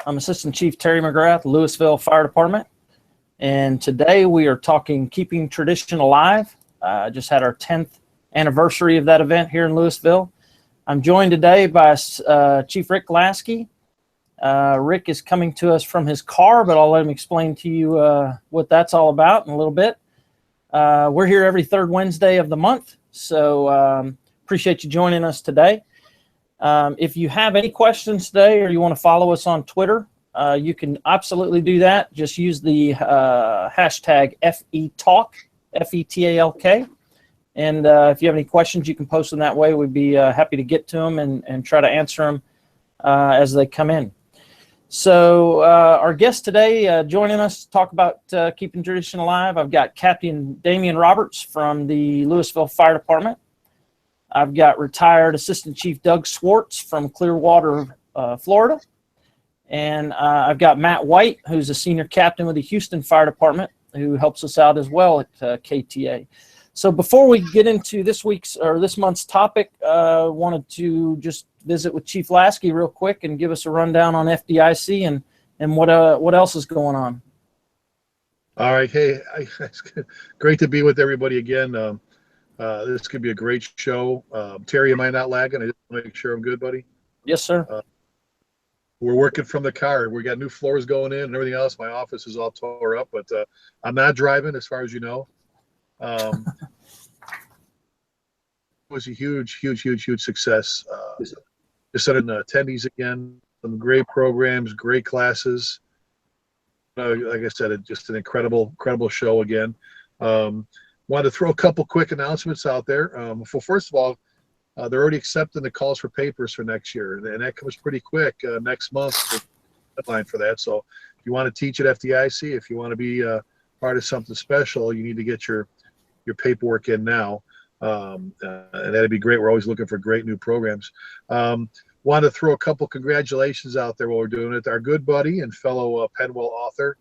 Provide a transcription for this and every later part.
I'm Assistant Chief Terry McGrath, Louisville Fire Department. And today we are talking keeping tradition alive. Just had our 10th anniversary of that event here in Louisville. I'm joined today by Chief Rick Lasky. Rick is coming to us from his car, but I'll let him explain to you what that's all about in a little bit. We're here every third Wednesday of the month, so appreciate you joining us today. If you have any questions today or you want to follow us on Twitter, you can absolutely do that. Just use the hashtag FETALK, FETALK. And if you have any questions, you can post them that way. We'd be happy to get to them and try to answer them as they come in. So our guest today joining us to talk about keeping tradition alive, I've got Captain Damion Roberts from the Louisville Fire Department. I've got retired Assistant Chief Doug Swartz from Clearwater, Florida. And I've got Matt White, who's a senior captain with the Houston Fire Department, who helps us out as well at KTA. So before we get into this month's topic, wanted to just visit with Chief Lasky real quick and give us a rundown on FDIC and what else is going on. All right. Hey, it's great to be with everybody again. This could be a great show. Terry, am I not lagging? I just want to make sure I'm good, buddy. Yes, sir. We're working from the car. We got new floors going in and everything else. My office is all tore up, but I'm not driving, as far as you know. It was a huge success. Just set in attendees again. Some great programs, great classes. Like I said, just an incredible show again. Wanted to throw a couple quick announcements out there. First of all, they're already accepting the calls for papers for next year, and that comes pretty quick. Next month, deadline for that. So if you want to teach at FDIC, if you want to be part of something special, you need to get your paperwork in now, and that'd be great. We're always looking for great new programs. Wanted to throw a couple congratulations out there while we're doing it. Our good buddy and fellow Penwell author,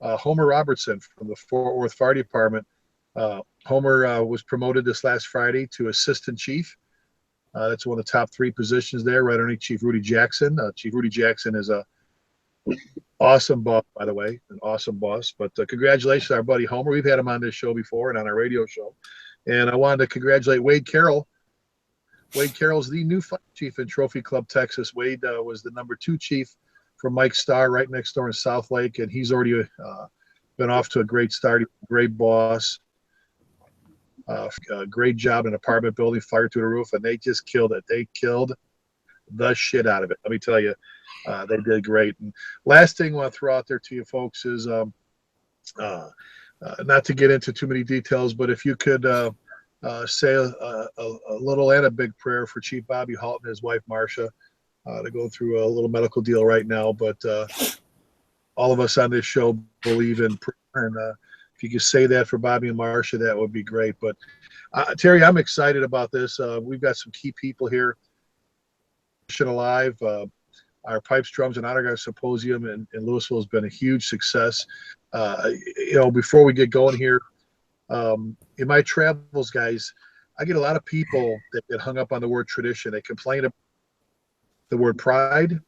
Homer Robertson from the Fort Worth Fire Department. Homer was promoted this last Friday to Assistant Chief. That's one of the top 3 positions there, right underneath Chief Rudy Jackson. Chief Rudy Jackson is a awesome boss, by the way, an awesome boss. But congratulations to our buddy Homer. We've had him on this show before and on our radio show. And I wanted to congratulate Wade Carroll. Wade Carroll's the new fire chief in Trophy Club, Texas. Wade was the number 2 chief for Mike Starr right next door in South Lake, and he's already been off to a great start. Great boss. Great job in an apartment building, fire through the roof, and they just killed it. They killed the shit out of it. Let me tell you, they did great. And last thing I want to throw out there to you folks is not to get into too many details, but if you could say a little and a big prayer for Chief Bobby Halt and his wife Marcia. To go through a little medical deal right now, but all of us on this show believe in prayer, and if you could say that for Bobby and Marcia, that would be great. But Terry, I'm excited about this. We've got some key people here. Alive, our Pipes, Drums, and Honor Guard Symposium in Louisville has been a huge success. Before we get going here, in my travels, guys, I get a lot of people that get hung up on the word tradition. They complain about the word pride,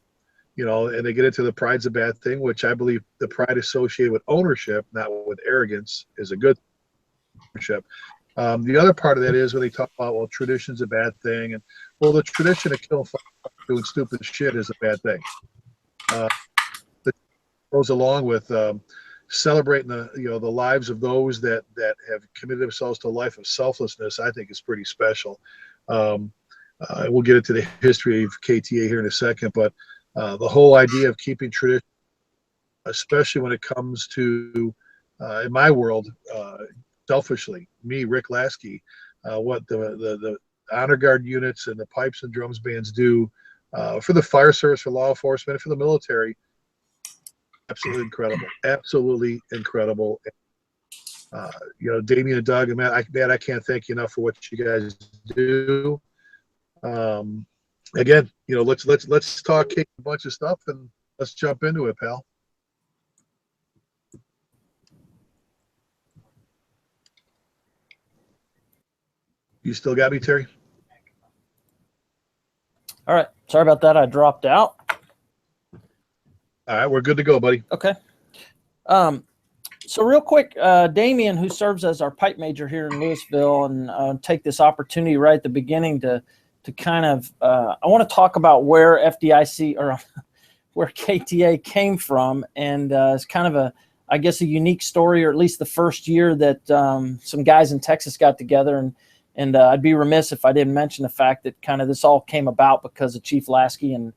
and they get into the pride's a bad thing, which I believe the pride associated with ownership, not with arrogance, is a good ownership. The other part of that is when they talk about, well, tradition's a bad thing, and well, the tradition of killing doing stupid shit is a bad thing. That goes along with celebrating the lives of those that have committed themselves to a life of selflessness. I think is pretty special. We'll get into the history of KTA here in a second, but the whole idea of keeping tradition, especially when it comes to, in my world, selfishly, me, Rick Lasky, what the honor guard units and the pipes and drums bands do for the fire service, for law enforcement, and for the military, absolutely incredible. Absolutely incredible. Damion and Doug and Matt, I can't thank you enough for what you guys do. Again, let's talk a bunch of stuff and let's jump into it, pal. You still got me, Terry? All right. Sorry about that. I dropped out. All right, we're good to go, buddy. Okay. So real quick, Damion, who serves as our pipe major here in Louisville, and take this opportunity right at the beginning to kind of, I want to talk about where FDIC or where KTA came from, and it's kind of I guess a unique story, or at least the first year that some guys in Texas got together, and I'd be remiss if I didn't mention the fact that kind of this all came about because of Chief Lasky and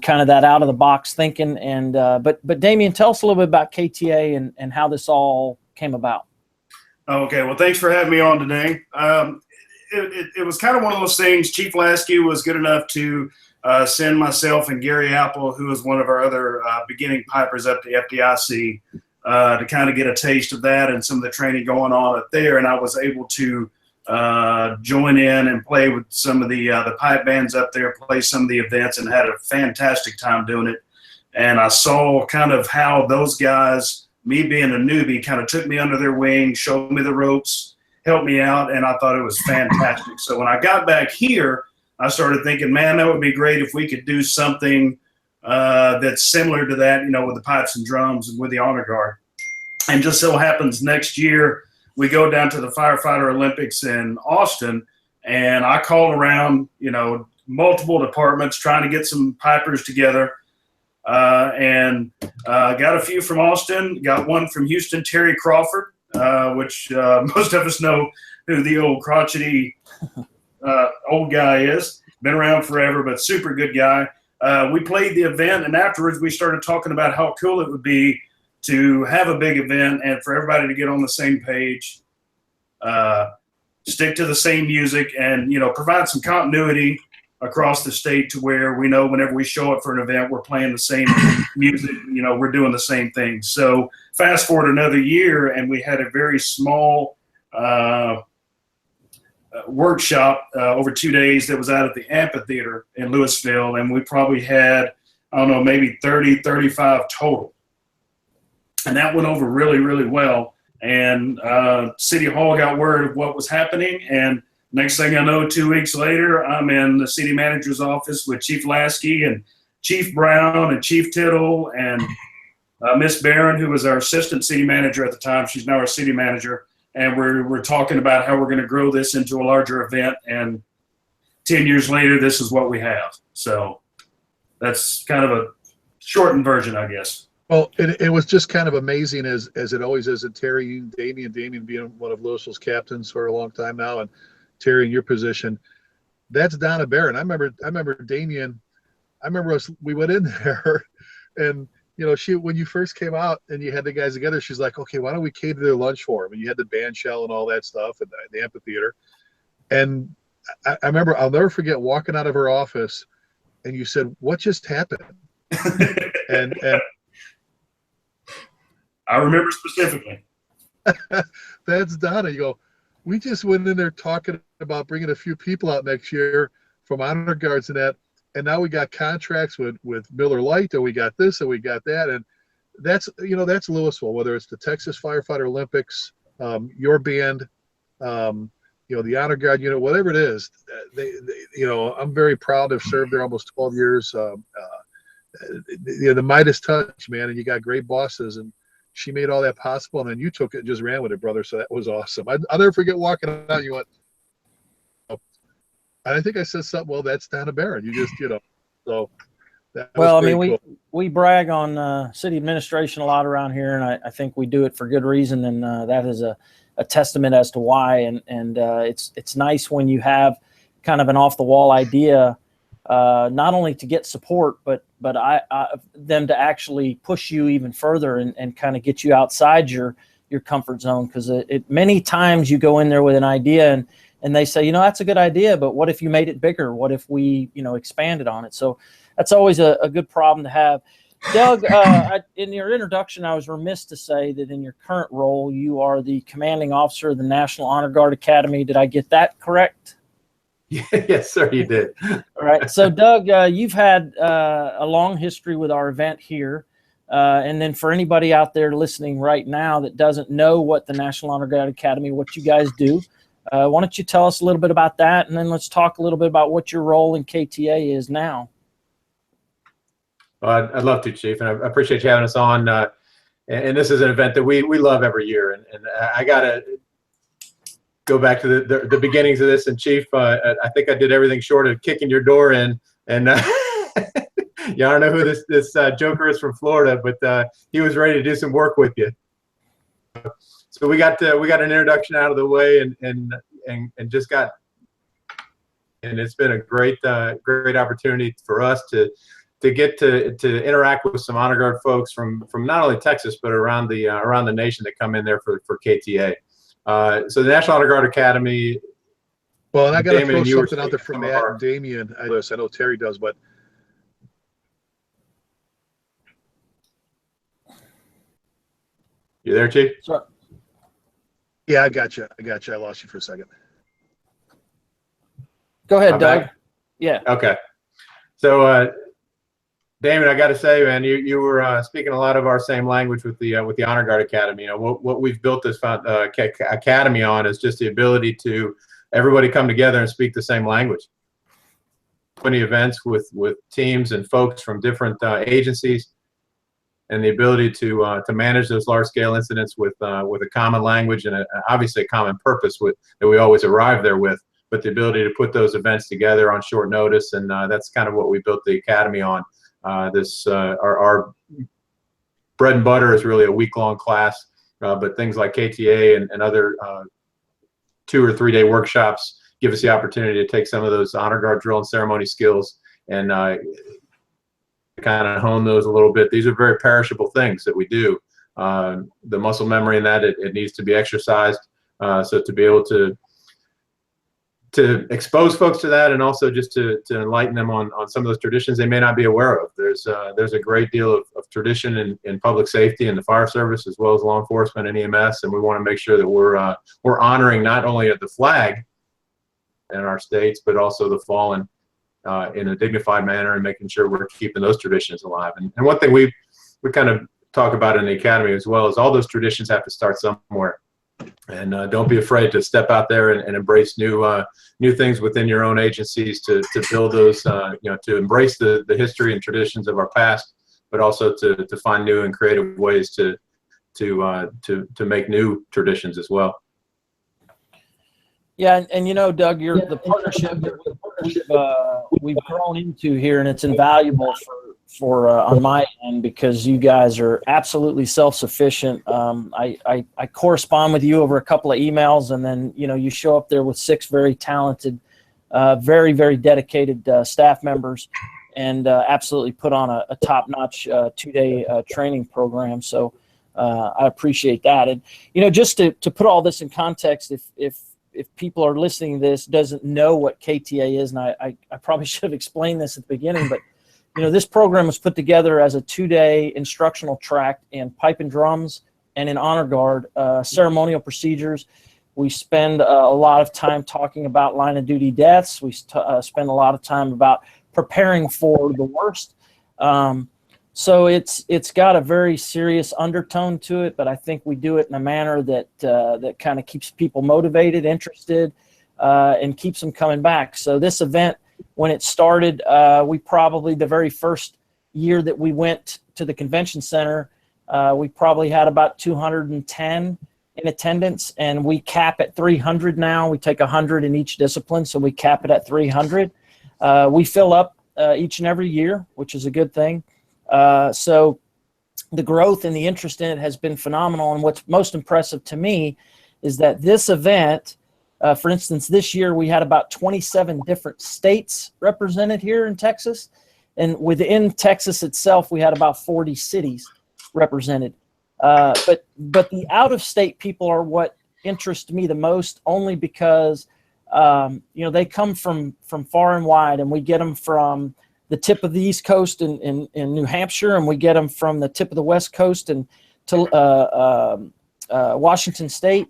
kind of that out of the box thinking. And but Damion, tell us a little bit about KTA and how this all came about. Okay, well, thanks for having me on today. It was kind of one of those things. Chief Lasky was good enough to send myself and Gary Apple, who was one of our other beginning pipers, up to FDIC to kind of get a taste of that and some of the training going on up there. And I was able to join in and play with some of the pipe bands up there, play some of the events, and had a fantastic time doing it. And I saw kind of how those guys, me being a newbie, kind of took me under their wing, showed me the ropes, helped me out, and I thought it was fantastic. So when I got back here, I started thinking, man, that would be great if we could do something that's similar to that, with the pipes and drums and with the honor guard. And just so happens next year we go down to the Firefighter Olympics in Austin, and I called around, multiple departments trying to get some pipers together, and got a few from Austin, got one from Houston, Terry Crawford, which most of us know who the old crotchety old guy is. Been around forever, but super good guy. We played the event, and afterwards we started talking about how cool it would be to have a big event and for everybody to get on the same page, stick to the same music, and provide some continuity across the state to where we know whenever we show up for an event, we're playing the same music, we're doing the same thing. So fast forward another year, and we had a very small workshop over 2 days that was out at the amphitheater in Louisville, and we probably had, I don't know, maybe 30, 35 total. And that went over really, really well. And City Hall got word of what was happening, and next thing I know, 2 weeks later, I'm in the city manager's office with Chief Lasky and Chief Brown and Chief Tittle and Miss Barron, who was our assistant city manager at the time. She's now our city manager. And we're talking about how we're going to grow this into a larger event. And 10 years later, this is what we have. So that's kind of a shortened version, I guess. Well, it was just kind of amazing, as it always is. And Terry, Damion being one of Louisville's captains for a long time now, and Terry in your position, that's Donna Barron. I remember Damion. I remember we went in there, and she, when you first came out and you had the guys together, she's like, okay, why don't we cater their lunch for them? And you had the band shell and all that stuff and the amphitheater. And I remember, I'll never forget walking out of her office, and you said, what just happened? and I remember specifically. That's Donna. You go, we just went in there talking about bringing a few people out next year from honor guards and that, and now we got contracts with Miller Lite, and we got this and we got that, and that's that's Louisville. Whether it's the Texas Firefighter Olympics, your band, the honor guard unit, whatever it is, they I'm very proud to have served there almost 12 years. The Midas touch, man, and you got great bosses, and she made all that possible, and then you took it and just ran with it, brother. So that was awesome. I'll never forget walking out. You went, I think I said something. Well, that's Donna Barron. You just, so. Well, I mean, cool. we brag on city administration a lot around here, and I think we do it for good reason, and that is a testament as to why. And it's nice when you have kind of an off the wall idea, not only to get support, but them to actually push you even further and kind of get you outside your comfort zone, because it many times you go in there with an idea and they say, that's a good idea, but what if you made it bigger? What if we, expanded on it? So that's always a good problem to have. Doug, in your introduction, I was remiss to say that in your current role, you are the commanding officer of the National Honor Guard Academy. Did I get that correct? Yes, sir, you did. All right. So, Doug, you've had a long history with our event here. And then for anybody out there listening right now that doesn't know what the National Honor Guard Academy, what you guys do, why don't you tell us a little bit about that, and then let's talk a little bit about what your role in KTA is now. Well, I'd love to, Chief, and I appreciate you having us on. And this is an event that we love every year. And I got to go back to the beginnings of this. And Chief, I think I did everything short of kicking your door in. And yeah, I don't know who this joker is from Florida, but he was ready to do some work with you. So we got an introduction out of the way, and just got, and it's been a great opportunity for us to get to interact with some honor guard folks from not only Texas but around the nation that come in there for KTA. So the National Honor Guard Academy. Well, and I got to Damion, throw something out there for Matt and Damion. I know Terry does, but you there, Chief? Sorry. yeah, I got you. I lost you for a second. Go ahead, I'm Doug. back? Yeah. Okay. So, Damion, I got to say, man, you were speaking a lot of our same language with the Honor Guard Academy. You know, what we've built this academy on is just the ability to everybody come together and speak the same language. 20 events with teams and folks from different agencies, and the ability to manage those large-scale incidents with a common language and obviously a common purpose that we always arrive there with, but the ability to put those events together on short notice, and that's kind of what we built the academy on. Our bread and butter is really a week-long class, but things like KTA and other 2 or 3 day workshops give us the opportunity to take some of those honor guard drill and ceremony skills and kind of hone those a little bit. These are very perishable things that we do. The muscle memory in that, it needs to be exercised. So to be able to expose folks to that, and also just to enlighten them on some of those traditions they may not be aware of. There's a great deal of tradition in public safety and the fire service, as well as law enforcement and EMS, and we want to make sure that we're honoring not only the flag in our states, but also the fallen in a dignified manner, and making sure we're keeping those traditions alive. And one thing we kind of talk about in the academy as well is all those traditions have to start somewhere. And don't be afraid to step out there and embrace new things within your own agencies to build those, to embrace the history and traditions of our past, but also to find new and creative ways to make new traditions as well. Yeah, and you know, Doug, the partnership that we've grown into here, and it's invaluable for on my end, because you guys are absolutely self-sufficient. I correspond with you over a couple of emails, and then you show up there with 6 very talented, very, very dedicated staff members, and absolutely put on a top-notch 2-day training program. So I appreciate that. And just to put all this in context, if people are listening to this doesn't know what KTA is, and I probably should have explained this at the beginning, but this program was put together as a 2-day instructional track in pipe and drums and in honor guard ceremonial procedures. We spend a lot of time talking about line of duty deaths. We spend a lot of time about preparing for the worst. So it's got a very serious undertone to it, but I think we do it in a manner that kind of keeps people motivated, interested, and keeps them coming back. So this event, when it started, we probably, the very first year that we went to the convention center, we probably had about 210 in attendance, and we cap at 300 now. We take 100 in each discipline, so we cap it at 300. We fill up each and every year, which is a good thing. So the growth and the interest in it has been phenomenal. And what's most impressive to me is that this event, for instance, this year we had about 27 different states represented here in Texas. And within Texas itself, we had about 40 cities represented. But the out-of-state people are what interest me the most, only because, they come from far and wide, and we get them from the tip of the East Coast in New Hampshire, and we get them from the tip of the West Coast and to Washington State.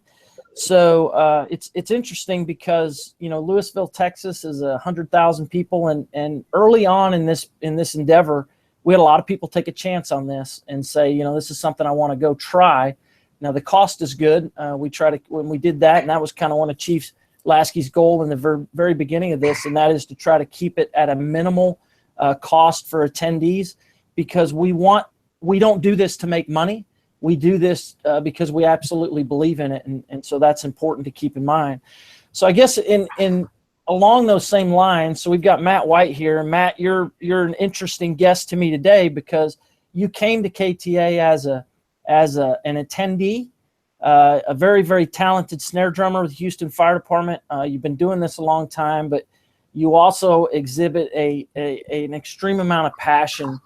So it's interesting because Louisville, Texas is 100,000 people, and early on in this endeavor, we had a lot of people take a chance on this and say, this is something I want to go try. Now the cost is good. When we did that, and that was kind of one of Chief Lasky's goal in the very beginning of this, and that is to try to keep it at a minimal cost for attendees. because we don't do this to make money. We do this because we absolutely believe in it, and so that's important to keep in mind. So I guess in along those same lines, so we've got Matt White here. Matt, you're an interesting guest to me today because you came to KTA as an attendee, a very, very talented snare drummer with the Houston Fire Department. You've been doing this a long time, but you also exhibit an extreme amount of passion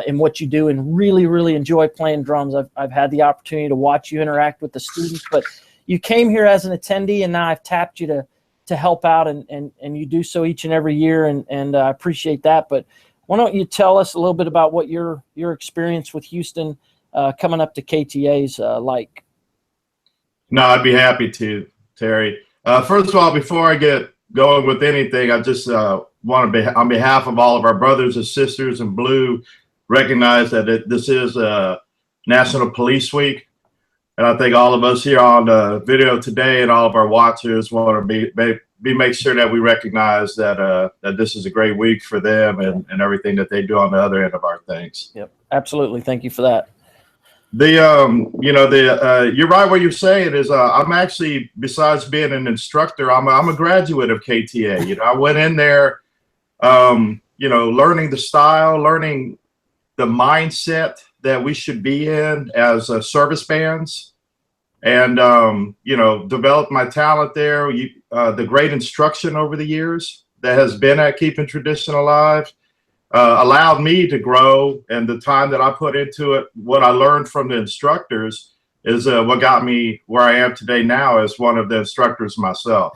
in what you do, and really, really enjoy playing drums. I've had the opportunity to watch you interact with the students, but you came here as an attendee, and now I've tapped you to help out, and you do so each and every year, and I appreciate that. But why don't you tell us a little bit about what your experience with Houston coming up to KTA's like? No, I'd be happy to, Terry. First of all, before I get going with anything, I just want to, on behalf of all of our brothers and sisters in blue, recognize that this is National Police Week. And I think all of us here on the video today and all of our watchers want to make sure that we recognize that that this is a great week for them and everything that they do on the other end of our things. Yep, absolutely. Thank you for that. You're right. What you're saying is, I'm actually, besides being an instructor, I'm a graduate of KTA. I went in there, learning the style, learning the mindset that we should be in as service bands, and developed my talent there. The great instruction over the years that has been at keeping tradition alive allowed me to grow, and the time that I put into it, what I learned from the instructors is what got me where I am today now as one of the instructors myself.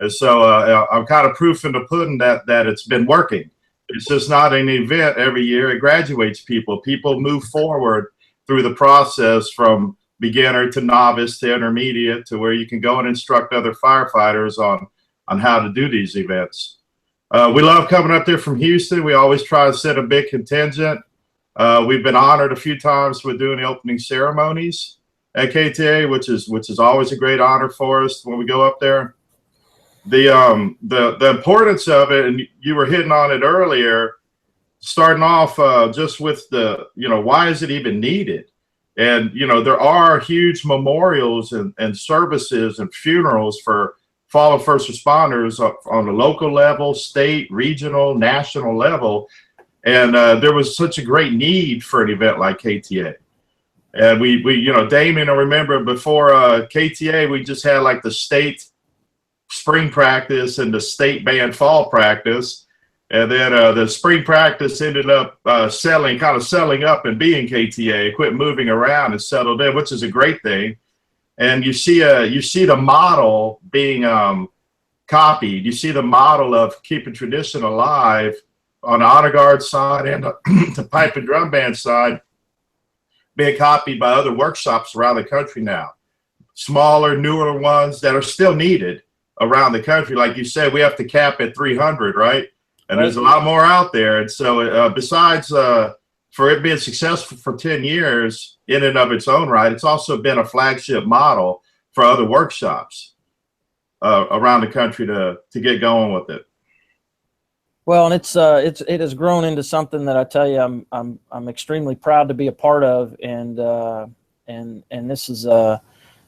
And so I'm kind of proof in the pudding that it's been working. It's just not an event every year. It graduates people. People move forward through the process from beginner to novice to intermediate to where you can go and instruct other firefighters on how to do these events. We love coming up there from Houston. We always try to set a big contingent. We've been honored a few times with doing the opening ceremonies at KTA, which is always a great honor for us when we go up there. The importance of it, and you were hitting on it earlier, starting off just with why is it even needed? And there are huge memorials and services and funerals for fallen first responders on the local level, state, regional, national level. And there was such a great need for an event like KTA. And we Damion, I remember before KTA, we just had like the state spring practice and the state band fall practice. And then the spring practice ended up selling up and being KTA, quit moving around and settled in, which is a great thing. And you see the model being copied. You see the model of keeping tradition alive on the honor guard side and the pipe and drum band side being copied by other workshops around the country now. Smaller, newer ones that are still needed around the country. Like you said, we have to cap at 300, right? And there's a lot more out there. And so besides for it being successful for 10 years in and of its own right, it's also been a flagship model for other workshops around the country to get going with it. Well, and it has grown into something that I tell you I'm extremely proud to be a part of, and this is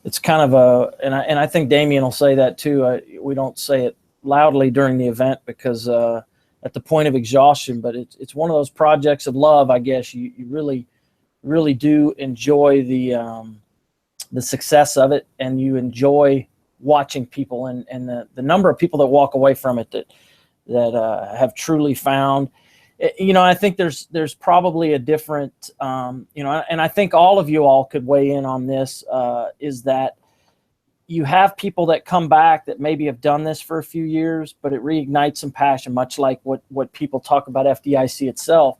it's kind of and I think Damion will say that too. We don't say it loudly during the event because at the point of exhaustion, but it's one of those projects of love, I guess. You really, really do enjoy the success of it, and you enjoy watching people and the number of people that walk away from it that have truly found. I think there's probably a different, and I think all of you all could weigh in on this, is that you have people that come back that maybe have done this for a few years, but it reignites some passion, much like what people talk about FDIC itself.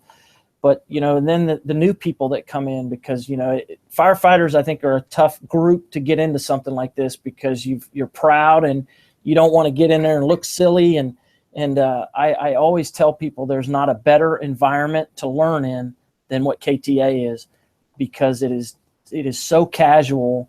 But, and then the new people that come in, because, firefighters, I think, are a tough group to get into something like this because you're proud and you don't want to get in there and look silly. And I always tell people there's not a better environment to learn in than what KTA is, because it is so casual.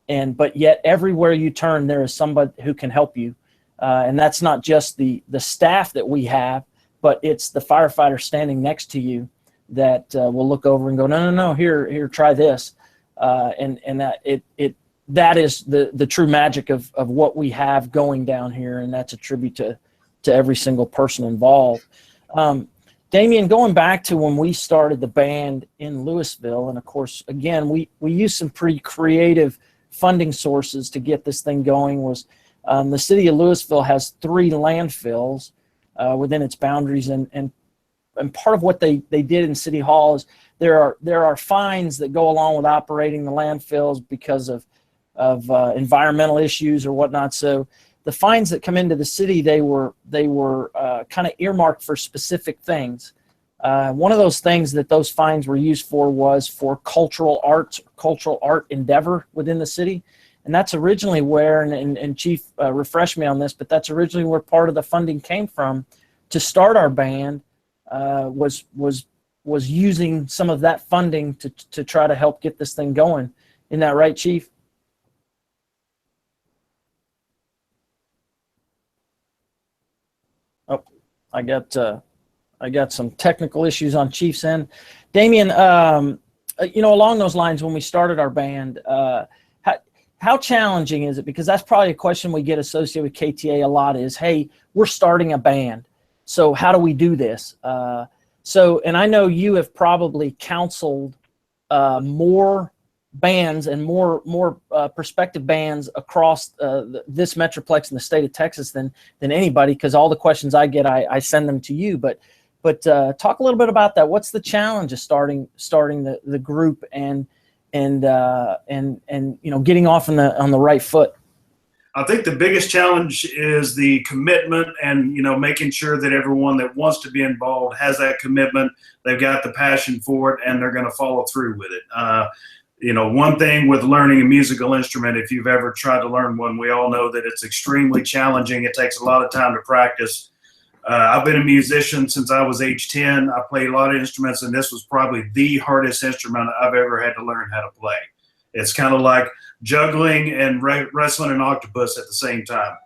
But yet everywhere you turn, there is somebody who can help you. And that's not just the staff that we have, but it's the firefighter standing next to you that will look over and go, no, here, try this, and that is the true magic of what we have going down here, and that's a tribute to every single person involved. Damion, going back to when we started the band in Louisville, and of course, again, we used some pretty creative funding sources to get this thing going. Was the city of Louisville has 3 landfills within its boundaries, and part of what they did in City Hall is there are fines that go along with operating the landfills because of environmental issues or whatnot. So the fines that come into the city, they were kind of earmarked for specific things. One of those things that those fines were used for was for cultural art endeavor within the city. And that's originally where, and Chief, refresh me on this, but that's originally where part of the funding came from to start our band, was using some of that funding to try to help get this thing going. Isn't that right, Chief? Oh, I got some technical issues on Chief's end. Damion, along those lines, when we started our band, how challenging is it? Because that's probably a question we get associated with KTA a lot is, hey, we're starting a band, so how do we do this? And I know you have probably counseled more bands and more prospective bands across this metroplex in the state of Texas than anybody, because all the questions I get, I send them to you. But talk a little bit about that. What's the challenge of starting the group and getting off on the right foot? I think the biggest challenge is the commitment and, making sure that everyone that wants to be involved has that commitment. They've got the passion for it and they're going to follow through with it. One thing with learning a musical instrument, if you've ever tried to learn one, we all know that it's extremely challenging. It takes a lot of time to practice. I've been a musician since I was age 10. I played a lot of instruments, and this was probably the hardest instrument I've ever had to learn how to play. It's kind of like juggling and wrestling an octopus at the same time.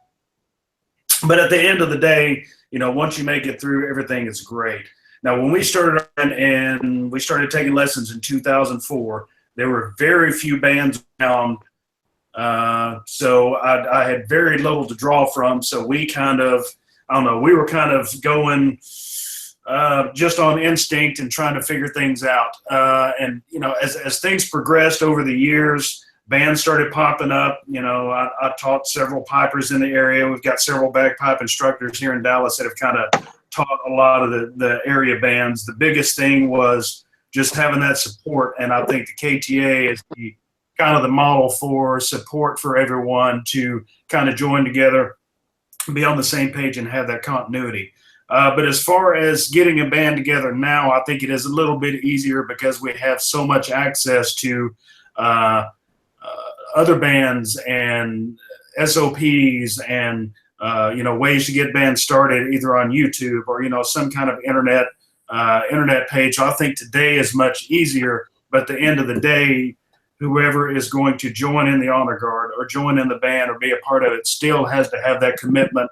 But at the end of the day, once you make it through, everything is great. Now, when we started and we started taking lessons in 2004, there were very few bands around. So I had very little to draw from. So we kind of, we were kind of going just on instinct and trying to figure things out. As things progressed over the years, bands started popping up. I taught several pipers in the area. We've got several bagpipe instructors here in Dallas that have kind of taught a lot of the area bands. The biggest thing was just having that support. And I think the KTA is kind of the model for support for everyone to kind of join together, be on the same page and have that continuity. But as far as getting a band together now, I think it is a little bit easier because we have so much access to other bands and SOPs and ways to get bands started either on YouTube or some kind of internet page. I think today is much easier, but at the end of the day, whoever is going to join in the honor guard or join in the band or be a part of it still has to have that commitment,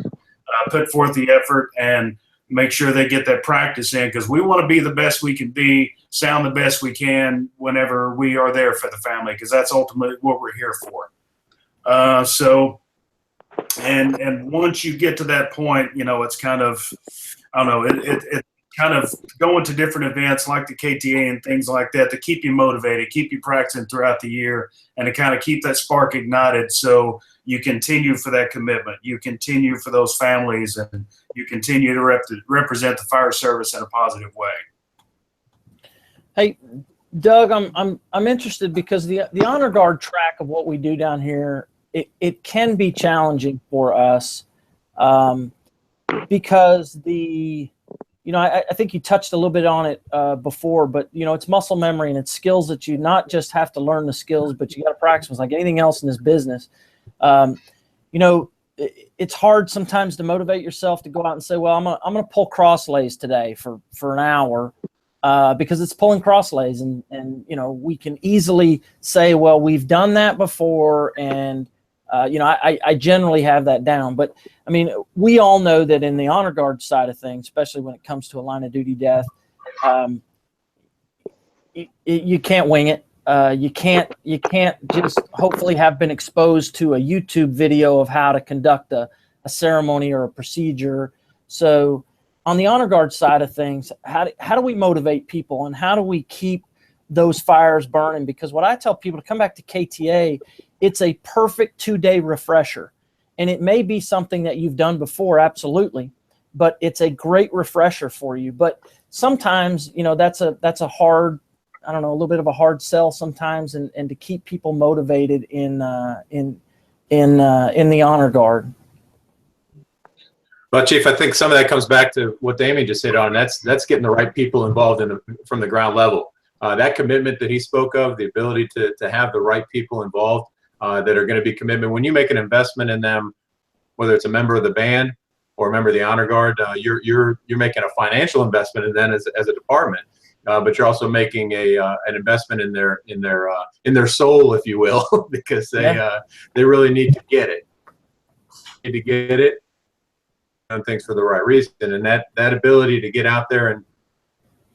put forth the effort, and make sure they get that practice in, because we want to be the best we can be, sound the best we can whenever we are there for the family, because that's ultimately what we're here for. And once you get to that point, it's kind of, it's kind of going to different events like the KTA and things like that to keep you motivated, keep you practicing throughout the year, and to kind of keep that spark ignited so you continue for that commitment. You continue for those families, and you continue to represent the fire service in a positive way. Hey, Doug, I'm interested because the honor guard track of what we do down here, it can be challenging for us because I think you touched a little bit on it before, but it's muscle memory and it's skills that you not just have to learn the skills, but you got to practice. It's like anything else in this business. It's hard sometimes to motivate yourself to go out and say, well, I'm gonna pull cross lays today for an hour because it's pulling cross lays, and we can easily say, well, we've done that before, and I generally have that down. But I mean, we all know that in the honor guard side of things, especially when it comes to a line of duty death, you can't wing it. You can't just hopefully have been exposed to a YouTube video of how to conduct a ceremony or a procedure. So on the honor guard side of things, how do we motivate people, and how do we keep those fires burning? Because what I tell people to come back to KTA, it's a perfect 2-day refresher. And it may be something that you've done before, absolutely, but it's a great refresher for you. But sometimes, that's a hard, I don't know, a little bit of a hard sell sometimes, and to keep people motivated in the honor guard. Well, Chief, I think some of that comes back to what Damion just hit on. That's getting the right people involved from the ground level. That commitment that he spoke of, the ability to have the right people involved that are going to be commitment. When you make an investment in them, whether it's a member of the band or a member of the honor guard, you're making a financial investment in them as a department. But you're also making an investment in their soul, if you will, because they really need to get it. And things for the right reason, and that ability to get out there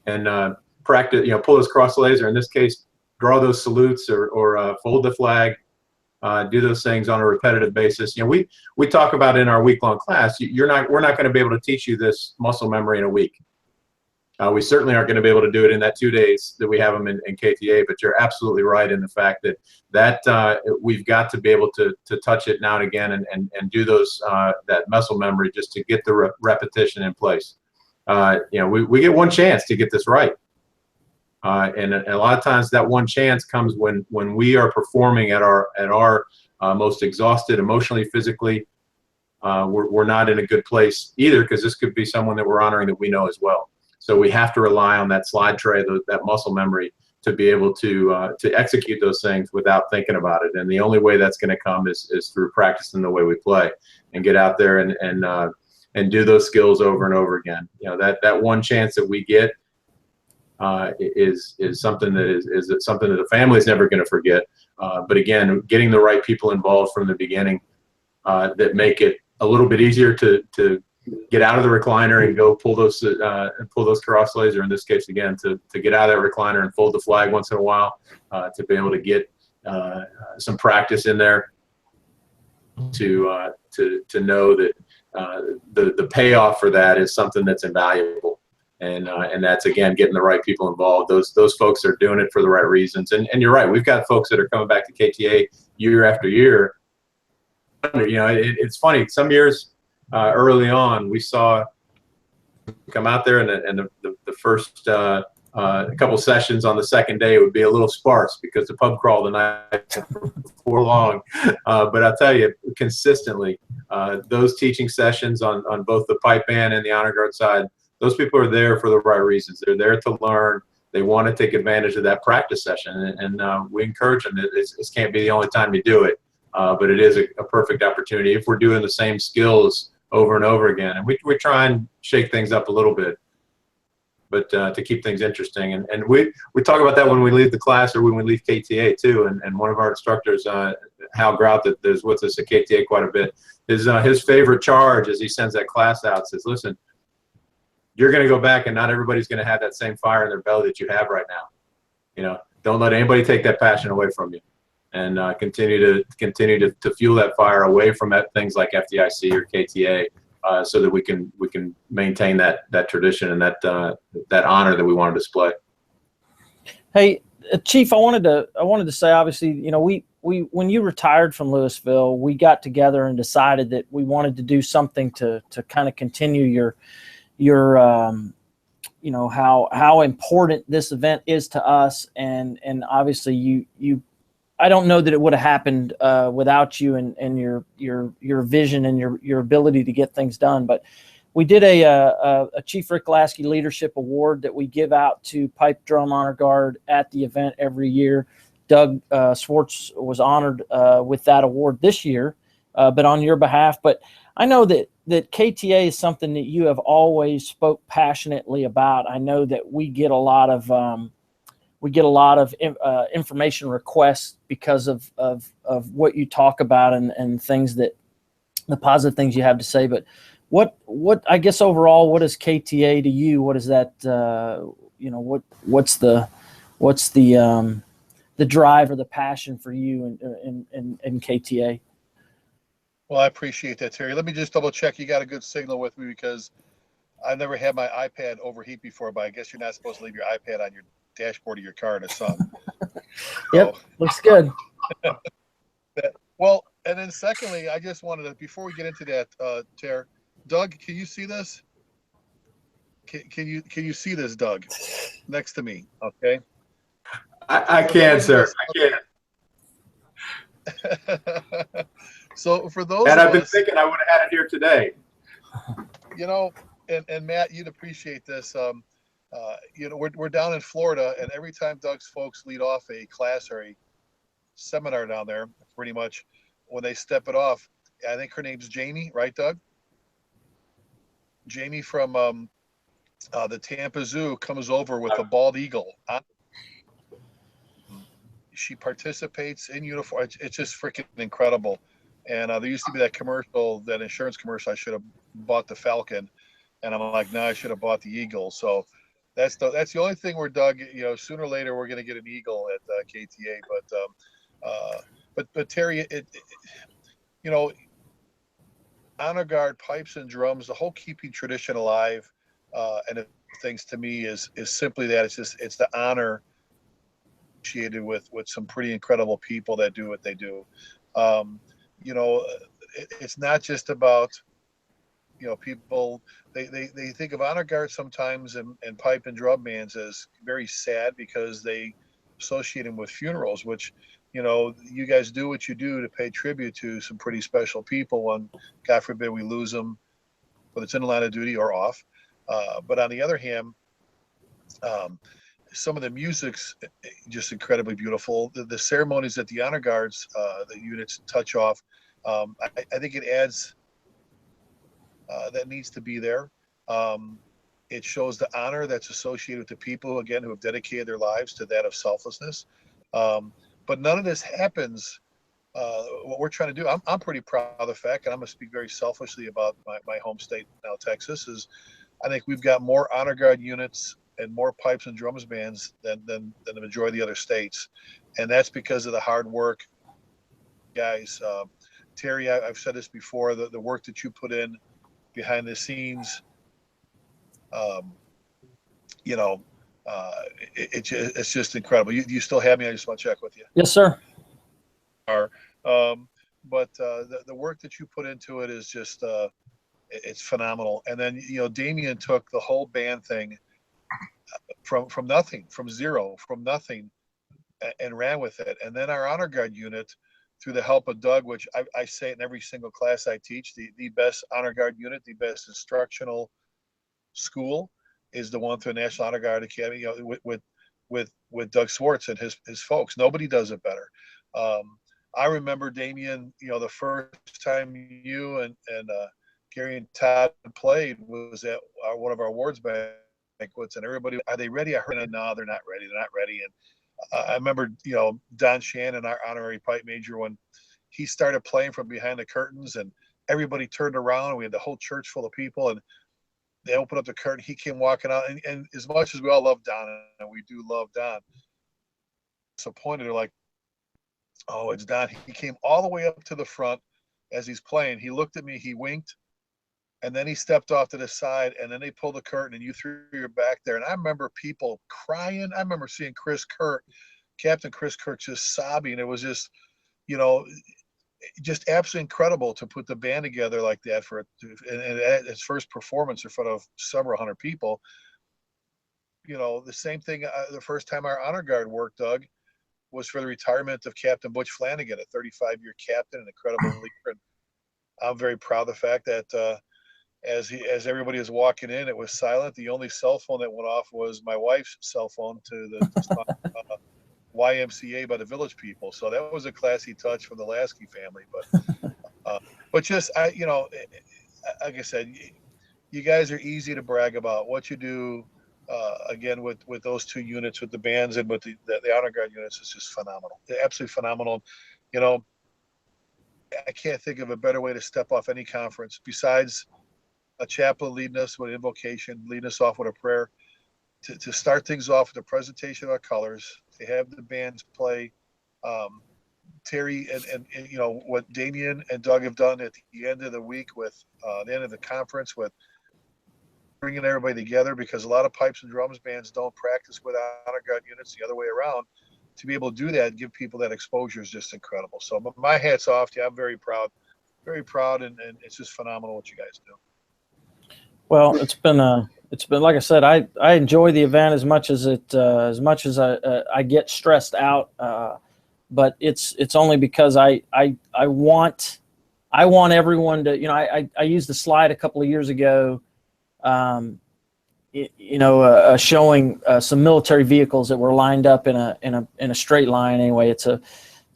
and practice, pull those cross laser, in this case, draw those salutes or fold the flag, do those things on a repetitive basis. We talk about in our week-long class, we're not going to be able to teach you this muscle memory in a week. We certainly aren't going to be able to do it in that 2 days that we have them in KTA, but you're absolutely right in the fact that we've got to be able to touch it now and again and do those that muscle memory just to get the repetition in place. We get one chance to get this right. And a lot of times that one chance comes when we are performing at our most exhausted emotionally, physically. We're not in a good place either, because this could be someone that we're honoring that we know as well. So we have to rely on that slide tray, that muscle memory, to be able to execute those things without thinking about it. And the only way that's going to come is through practicing the way we play and get out there and do those skills over and over again. That one chance that we get is something that is something that the family's never going to forget. But again, getting the right people involved from the beginning that make it a little bit easier to get out of the recliner and go pull those cross laser, in this case again, to get out of that recliner and fold the flag once in a while, to be able to get some practice in there, to know that the payoff for that is something that's invaluable. And that's, again, getting the right people involved. Those folks are doing it for the right reasons. And you're right, we've got folks that are coming back to KTA year after year. It's funny, some years early on, we saw come out there, and the first couple sessions on the second day would be a little sparse because the pub crawl the night before long. But I'll tell you, consistently, those teaching sessions on both the pipe band and the honor guard side, those people are there for the right reasons. They're there to learn. They want to take advantage of that practice session, and we encourage them. This can't be the only time you do it, but it is a perfect opportunity if we're doing the same skills over and over again. And we try and shake things up a little bit, but to keep things interesting. And we talk about that when we leave the class or when we leave KTA too. And one of our instructors, Hal Grout, that is with us at KTA quite a bit, his favorite charge as he sends that class out says, listen, you're going to go back and not everybody's going to have that same fire in their belly that you have right now. Don't let anybody take that passion away from you, and continue to fuel that fire away from things like FDIC or KTA, so that we can maintain that tradition and that honor that we want to display. Hey, Chief, I wanted to say, obviously, we when you retired from Louisville, we got together and decided that we wanted to do something to kind of continue your how important this event is to us, and obviously you I don't know that it would have happened without you and your vision and your ability to get things done. But we did a Chief Rick Lasky Leadership Award that we give out to Pipe Drum Honor Guard at the event every year. Doug Swartz was honored with that award this year, but on your behalf. But I know that KTA is something that you have always spoke passionately about. I know that we get a lot of information requests because of what you talk about and things that the positive things you have to say. But what I guess overall, what is KTA to you? What is that? what's the drive or the passion for you in KTA? Well, I appreciate that, Terry. Let me just double check. You got a good signal with me because I've never had my iPad overheat before, but I guess you're not supposed to leave your iPad on your dashboard of your car in the sun. Yep, looks good. Well, and then secondly, I just wanted to, before we get into that, Terry, Doug, can you see this? Can you see this, Doug? Next to me, okay? I can, sir. I can. So for those and of I've been us, thinking I would have had it here today. you know, and Matt, you'd appreciate this. You know, we're down in Florida, and every time Doug's folks lead off a class or a seminar down there, pretty much when they step it off, I think her name's Jamie, right, Doug? Jamie from the Tampa Zoo comes over with a bald eagle. She participates in uniform. It's just freaking incredible. And there used to be that commercial, that insurance commercial. I should have bought the Falcon, and I'm like, no, I should have bought the Eagle. So that's the only thing where Doug, you know, sooner or later we're going to get an Eagle at KTA. But Terry, you know, honor guard, pipes and drums, the whole keeping tradition alive, and things to me is simply that it's the honor associated with some pretty incredible people that do what they do. You know, it's not just about, you know, people, they think of honor guards sometimes and pipe and drum bands as very sad because they associate them with funerals, which, you know, you guys do what you do to pay tribute to some pretty special people when, God forbid, we lose them, whether it's in the line of duty or off. But on the other hand, some of the music's just incredibly beautiful. The ceremonies that the honor guards, the units touch off, I think it adds, that needs to be there. It shows the honor that's associated with the people, again, who have dedicated their lives to that of selflessness. But none of this happens. What we're trying to do, I'm pretty proud of the fact, and I'm going to speak very selfishly about my home state now, Texas, is I think we've got more honor guard units and more pipes and drums bands than the majority of the other states. And that's because of the hard work, guys. Terry, I've said this before, the work that you put in behind the scenes, you know, it's just incredible. You still have me? I just want to check with you. Yes, sir. But the work that you put into it is just, it's phenomenal. And then, you know, Damion took the whole band thing from nothing, from zero, from nothing, and ran with it. And then our honor guard unit, through the help of Doug, which I say in every single class I teach, the best honor guard unit, the best instructional school is the one through the National Honor Guard Academy, you know, with Doug Swartz and his folks. Nobody does it better. I remember, Damion, you know, the first time you and Gary and Todd played was at one of our awards banquets, and everybody, are they ready? I heard, no, they're not ready. They're not ready. And I remember, you know, Don Shannon, our honorary pipe major, when he started playing from behind the curtains and everybody turned around and we had the whole church full of people and they opened up the curtain. He came walking out. And as much as we all love Don, and we do love Don, disappointed, they're like, oh, it's Don. He came all the way up to the front as he's playing. He looked at me, he winked, and then he stepped off to the side, and then they pulled the curtain, and you threw your back there. And I remember people crying. I remember seeing Captain Chris Kirk, just sobbing. It was just, you know, just absolutely incredible to put the band together like that and its first performance in front of several hundred people. You know, the same thing, the first time our honor guard worked, Doug, was for the retirement of Captain Butch Flanagan, a 35-year captain, an incredible leader. And I'm very proud of the fact that as everybody was walking in, it was silent. The only cell phone that went off was my wife's cell phone to the YMCA by the Village People. So that was a classy touch from the Lasky family. But just, you know, like I said, you guys are easy to brag about. What you do, again, with those two units, with the bands and with the honor guard units, is just phenomenal. They're absolutely phenomenal. You know, I can't think of a better way to step off any conference besides a chaplain leading us with invocation, leading us off with a prayer. to start things off with a presentation of our colors, to have the bands play. Terry and you know what Damion and Doug have done at the end of the week with the end of the conference with bringing everybody together, because a lot of pipes and drums bands don't practice with honor guard units the other way around. To be able to do that and give people that exposure is just incredible. So my hat's off to you. I'm very proud, and it's just phenomenal what you guys do. Well, it's been like I said, I enjoy the event as much as I get stressed out, but it's only because I want everyone to, you know, I used the slide a couple of years ago, showing some military vehicles that were lined up in a straight line. Anyway, it's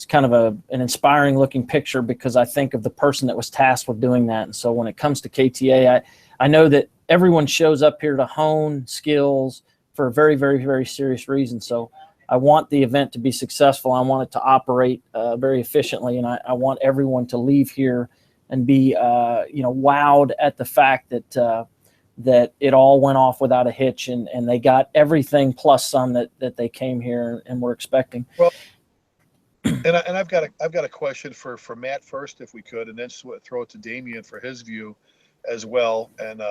kind of an inspiring looking picture, because I think of the person that was tasked with doing that. And so when it comes to KTA, I know that everyone shows up here to hone skills for a very, very, very serious reason. So I want the event to be successful. I want it to operate very efficiently, and I want everyone to leave here and be wowed at the fact that it all went off without a hitch, and they got everything plus some that they came here and were expecting. Well, and I've got a question for Matt first, if we could, and then throw it to Damion for his view as well. And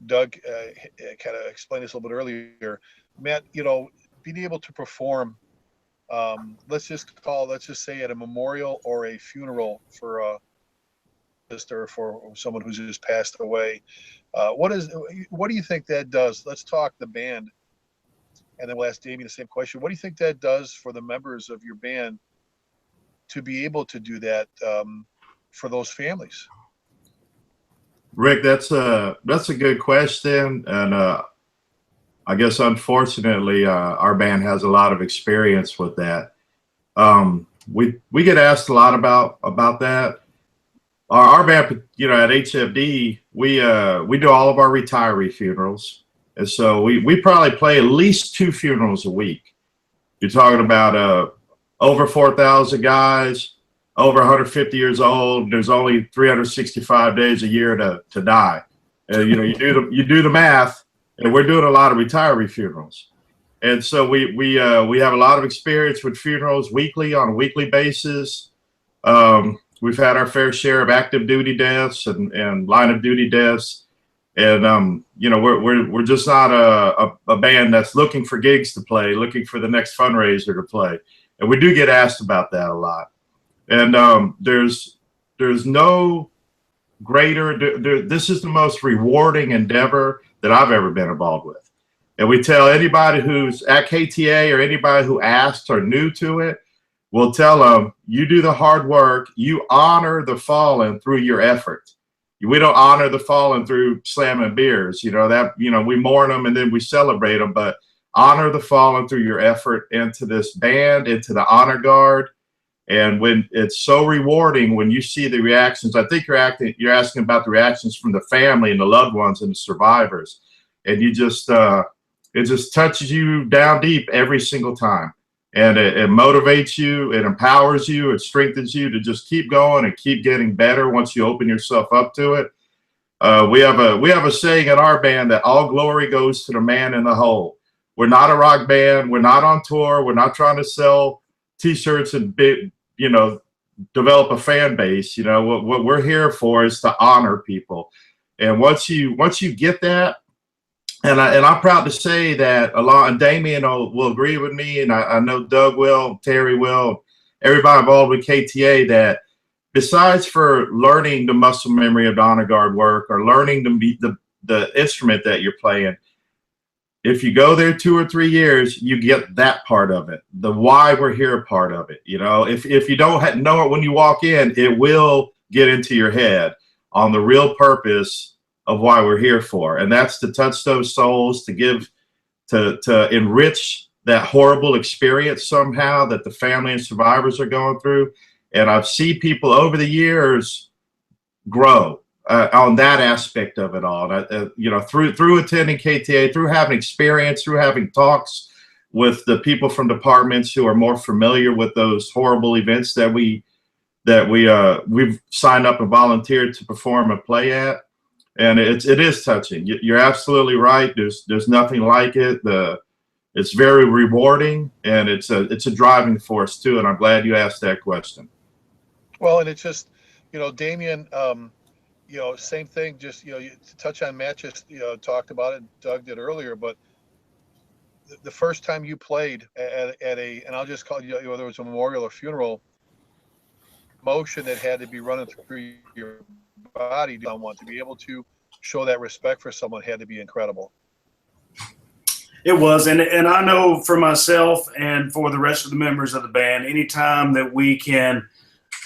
Doug kind of explained this a little bit earlier. Matt, you know, being able to perform, let's just say at a memorial or a funeral for a sister, for someone who's just passed away. What do you think that does? Let's talk the band, and then we'll ask Damion the same question. What do you think that does for the members of your band to be able to do that for those families? Rick, that's a good question, and I guess unfortunately our band has a lot of experience with that. We get asked a lot about that. Our band, you know, at HFD, we do all of our retiree funerals, and so we probably play at least 2 funerals a week. You're talking about over 4,000 guys, over 150 years old. There's only 365 days a year to die. You know, you do the math, and we're doing a lot of retiree funerals, and so we have a lot of experience with funerals on a weekly basis. We've had our fair share of active duty deaths and line of duty deaths, and you know, we're just not a band that's looking for gigs to play, looking for the next fundraiser to play, and we do get asked about that a lot. And there's no greater. This is the most rewarding endeavor that I've ever been involved with, and we tell anybody who's at KTA or anybody who asks or new to it. We'll tell them, you do the hard work, you honor the fallen through your effort. We don't honor the fallen through slamming beers, you know, that, you know, we mourn them and then we celebrate them, but honor the fallen through your effort into this band, into the honor guard. And when it's so rewarding when you see the reactions, I think you're asking about the reactions from the family and the loved ones and the survivors. And you just, it just touches you down deep every single time. And it motivates you, it empowers you, it strengthens you to just keep going and keep getting better once you open yourself up to it. We have a saying in our band that all glory goes to the man in the hole. We're not a rock band. We're not on tour. We're not trying to sell T-shirts and develop a fan base. You know, what we're here for is to honor people. And once you get that, and I'm proud to say that and Damion will agree with me, and I know Doug will, Terry will, everybody involved with KTA, that besides for learning the muscle memory of the honor guard work or learning the instrument that you're playing, if you go there 2 or 3 years, you get that part of it, the why we're here part of it. You know, if you don't know it when you walk in, it will get into your head on the real purpose of why we're here for, and that's to touch those souls, to enrich that horrible experience somehow that the family and survivors are going through. And I've seen people over the years grow on that aspect of it all. You know, through attending KTA, through having experience, through having talks with the people from departments who are more familiar with those horrible events that we've signed up and volunteered to perform and play at. and it is touching. You're absolutely right. There's nothing like it. It's very rewarding, and it's a driving force too. And I'm glad you asked that question. Well, and it's just, Damion, same thing. Just to touch on Matt just talked about it. Doug did earlier, but the first time you played at a, and I'll just call it, whether it was a memorial or funeral, emotion that had to be running through your body, to be able to show that respect for someone had to be incredible. It was, and I know for myself and for the rest of the members of the band, anytime that we can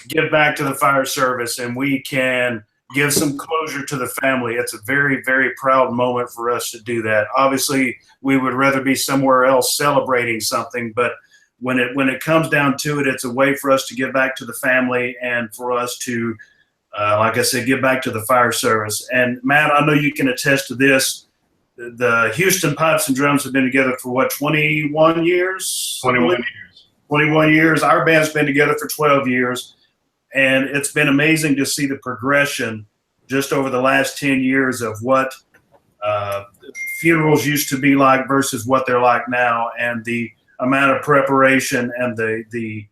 give back to the fire service and we can give some closure to the family, it's a very, very proud moment for us to do that. Obviously, we would rather be somewhere else celebrating something, but when it comes down to it, it's a way for us to give back to the family and for us to, like I said, give back to the fire service. And Matt, I know you can attest to this. The Houston Pipes and Drums have been together for what, 21 years? 21 years. 21 years. Our band's been together for 12 years. And it's been amazing to see the progression just over the last 10 years of what funerals used to be like versus what they're like now, and the amount of preparation and the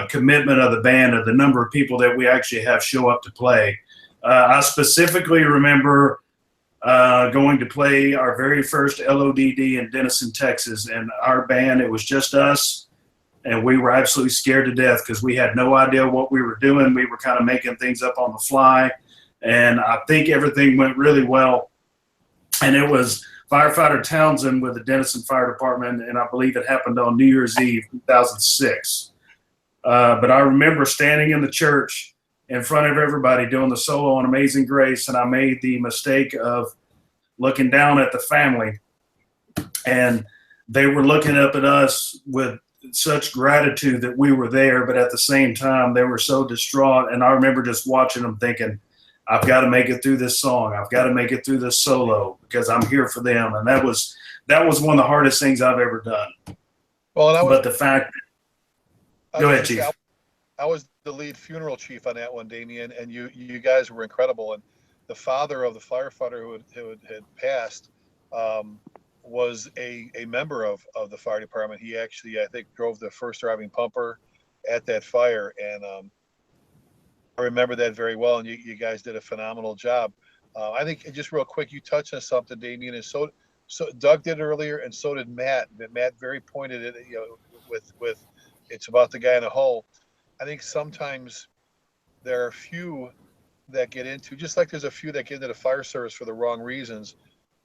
commitment of the band and the number of people that we actually have show up to play. I specifically remember going to play our very first LODD in Denison, Texas, and our band, it was just us. And we were absolutely scared to death because we had no idea what we were doing. We were kind of making things up on the fly. And I think everything went really well. And it was Firefighter Townsend with the Denison Fire Department, and I believe it happened on New Year's Eve, 2006. But I remember standing in the church in front of everybody doing the solo on Amazing Grace, and I made the mistake of looking down at the family. And they were looking up at us with such gratitude that we were there, but at the same time they were so distraught. And I remember just watching them thinking, I've got to make it through this song, I've got to make it through this solo because I'm here for them. And that was one of the hardest things I've ever done. Well, and but the fact go ahead, Chief. I was the lead funeral chief on that one, Damion, and you guys were incredible. And the father of the firefighter who had passed was a member of the fire department. He actually, I think, drove the first driving pumper at that fire. And I remember that very well. And you guys did a phenomenal job. I think just real quick, you touched on something, Damion, and so Doug did earlier, and so did Matt. Matt very pointed it, with it's about the guy in a hole. I think sometimes there are a few that get into, just like there's a few that get into the fire service for the wrong reasons.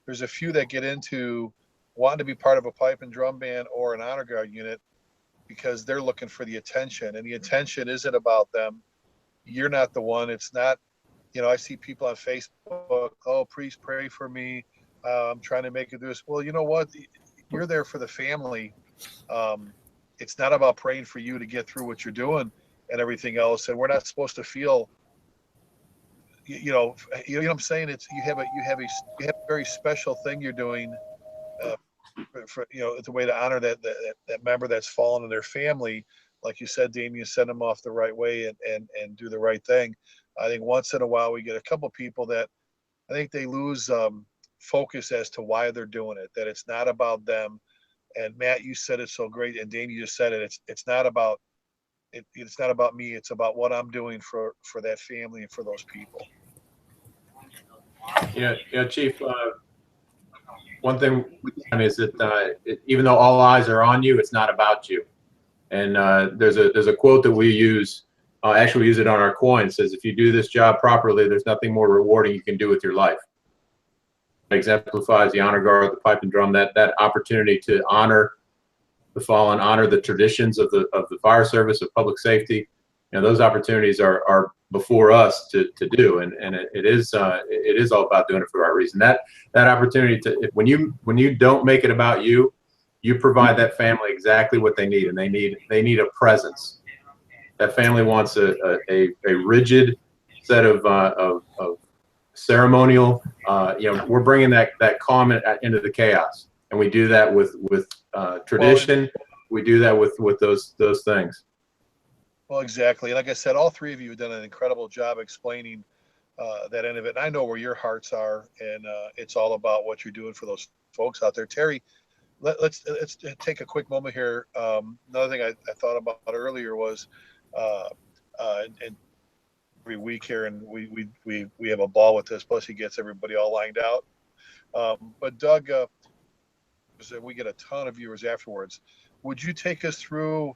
There's a few that get into wanting to be part of a pipe and drum band or an honor guard unit because they're looking for the attention, and the attention isn't about them. You're not the one. It's not, I see people on Facebook, oh, please pray for me. I'm trying to make it through this. Well, you know what? You're there for the family. It's not about praying for you to get through what you're doing and everything else. And we're not supposed to feel, you know what I'm saying? It's you have a very special thing you're doing for it's a way to honor that member that's fallen in their family. Like you said, Damion, send them off the right way and do the right thing. I think once in a while we get a couple people that I think they lose focus as to why they're doing it, that it's not about them. And Matt, you said it so great, and Danny just said it. It's not about it's not about me. It's about what I'm doing for that family and for those people. Chief. One thing is that even though all eyes are on you, it's not about you. And there's a quote that we use. Actually, we use it on our coin. It says, "If you do this job properly, there's nothing more rewarding you can do with your life." It exemplifies the honor guard, the pipe and drum, that opportunity to honor the fallen, honor the traditions of the fire service, of public safety. Those opportunities are before us to do, and it is all about doing it for the right reason. That opportunity to when you don't make it about you, you provide that family exactly what they need, and they need a presence. That family wants a rigid set of ceremonial. We're bringing that calm into the chaos, and we do that with tradition. We do that with those things. Well, exactly. Like I said, all three of you have done an incredible job explaining that end of it. And I know where your hearts are, and it's all about what you're doing for those folks out there. Terry, let's take a quick moment here. Another thing I thought about earlier was, and every week here, and we have a ball with this. Plus, he gets everybody all lined out. But Doug, we get a ton of viewers afterwards. Would you take us through?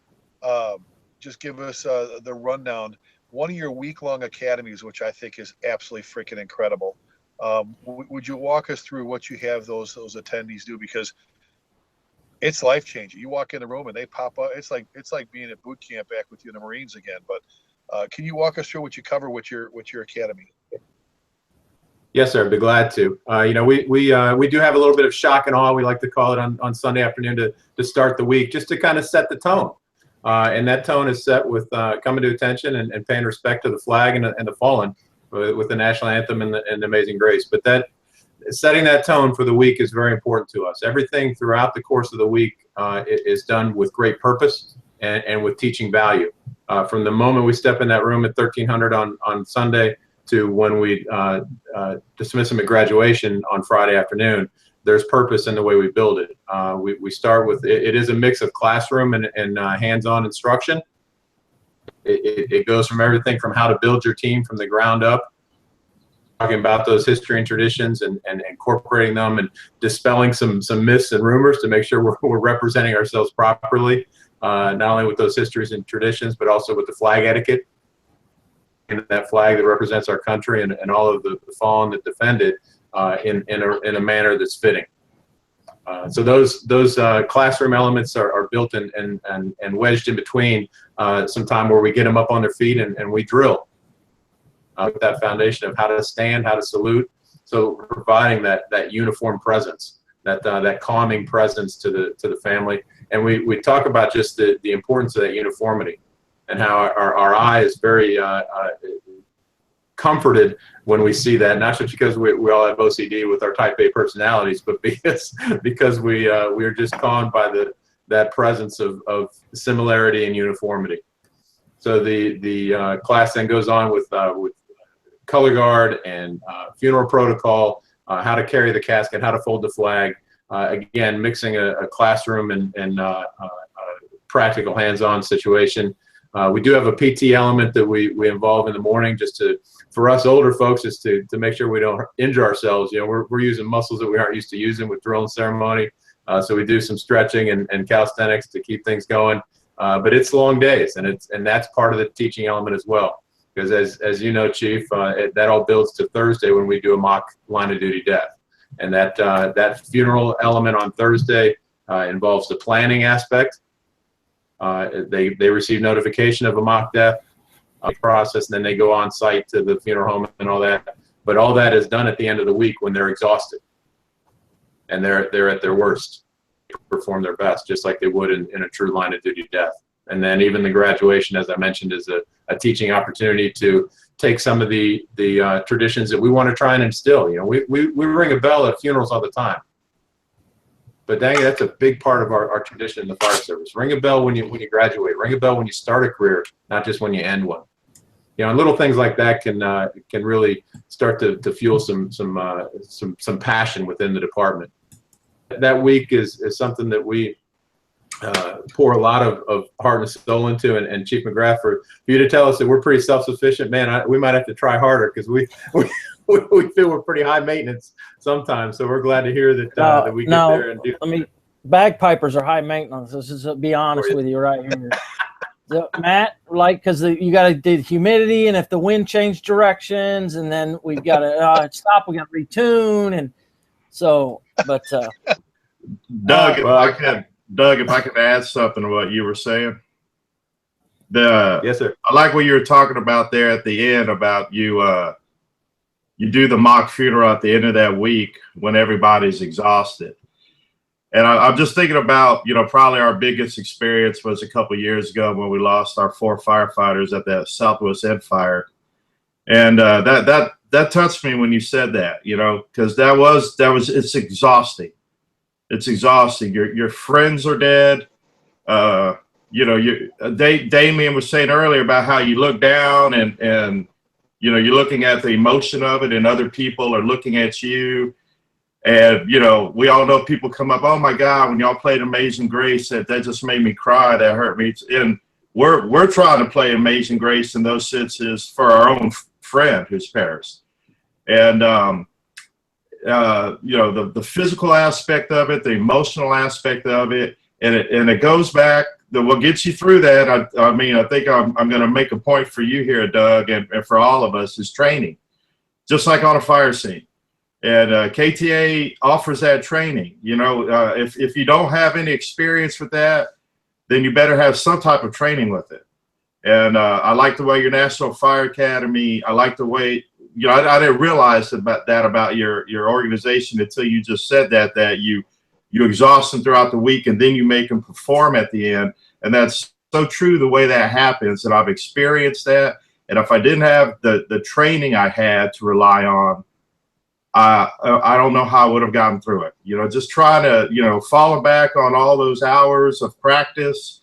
Just give us the rundown. One of your week-long academies, which I think is absolutely freaking incredible. Would you walk us through what you have those attendees do? Because it's life-changing. You walk in the room and they pop up. It's like being at boot camp back with you in the Marines again. But can you walk us through what you cover with your academy? Yes, sir. I'd be glad to. We do have a little bit of shock and awe, we like to call it, on Sunday afternoon to start the week, just to kind of set the tone. And that tone is set with coming to attention and paying respect to the flag and the fallen with the national anthem and the Amazing Grace. But that setting that tone for the week is very important to us. Everything throughout the course of the week is done with great purpose and with teaching value. From the moment we step in that room at 1300 on Sunday to when we dismiss them at graduation on Friday afternoon, there's purpose in the way we build it. We start with, it is a mix of classroom and hands-on instruction. It goes from everything from how to build your team from the ground up, talking about those history and traditions and incorporating them and dispelling some myths and rumors to make sure we're representing ourselves properly, not only with those histories and traditions, but also with the flag etiquette and that flag that represents our country and all of the fallen that defend it in a manner that's fitting. So those classroom elements are built and wedged in between some time where we get them up on their feet and we drill with that foundation of how to stand, how to salute. So providing that uniform presence, that calming presence to the family. And we talk about just the importance of that uniformity and how our eye is very comforted when we see that, not just because we all have OCD with our type A personalities, but because we are just calmed by that presence of similarity and uniformity. So the class then goes on with color guard and funeral protocol, how to carry the casket, how to fold the flag. Again, mixing a classroom and practical hands-on situation. We do have a PT element that we involve in the morning, just for us older folks, is to make sure we don't injure ourselves. We're using muscles that we aren't used to using with drill and ceremony. So we do some stretching and calisthenics to keep things going. But it's long days, and that's part of the teaching element as well. Because as you know, Chief, that all builds to Thursday when we do a mock line of duty death. And that funeral element on Thursday involves the planning aspect. They receive notification of a mock death process, and then they go on site to the funeral home and all that. But all that is done at the end of the week when they're exhausted and they're at their worst, perform their best, just like they would in a true line of duty death. And then even the graduation, as I mentioned, is a teaching opportunity to take some of the traditions that we want to try and instill. We ring a bell at funerals all the time. But dang, that's a big part of our tradition in the fire service. Ring a bell when you graduate. Ring a bell when you start a career, not just when you end one. And little things like that can really start to fuel some passion within the department. That week is something that we pour a lot of heart and soul into. And Chief McGrath, for you to tell us that we're pretty self-sufficient, man, we might have to try harder, because we feel we're pretty high maintenance sometimes. So we're glad to hear that we get there and do. Bagpipers are high maintenance. Let's just be honest with you right here. Matt, because you got to do humidity, and if the wind changed directions, and then we've got to stop, we got to retune, and so. But Doug, if I could add something to what you were saying. Yes, sir. I like what you were talking about there at the end about you do the mock funeral at the end of that week when everybody's exhausted. And I'm just thinking about, probably our biggest experience was a couple of years ago when we lost our 4 firefighters at the Southwest Ed Fire. And that touched me when you said that, because it's exhausting. It's exhausting. Your friends are dead. Damion was saying earlier about how you look down and You know, you're looking at the emotion of it, and other people are looking at you. And, you know, we all know people come up, oh my God, when y'all played Amazing Grace, that just made me cry. That hurt me. And we're trying to play Amazing Grace in those senses for our own friend who's perished. And, you know, the physical aspect of it, the emotional aspect of it, and it goes back. What gets you through that, I mean, I think I'm going to make a point for you here, Doug, and for all of us, is training, just like on a fire scene. And KTA offers that training. You know, if you don't have any experience with that, then you better have some type of training with it. And I like the way your National Fire Academy, I like the way, you know, I didn't realize about your organization until you just said that you exhaust them throughout the week and then you make them perform at the end. And that's so true the way that happens. And I've experienced that. And if I didn't have the training I had to rely on, I don't know how I would have gotten through it. You know, just trying to, you know, falling back on all those hours of practice.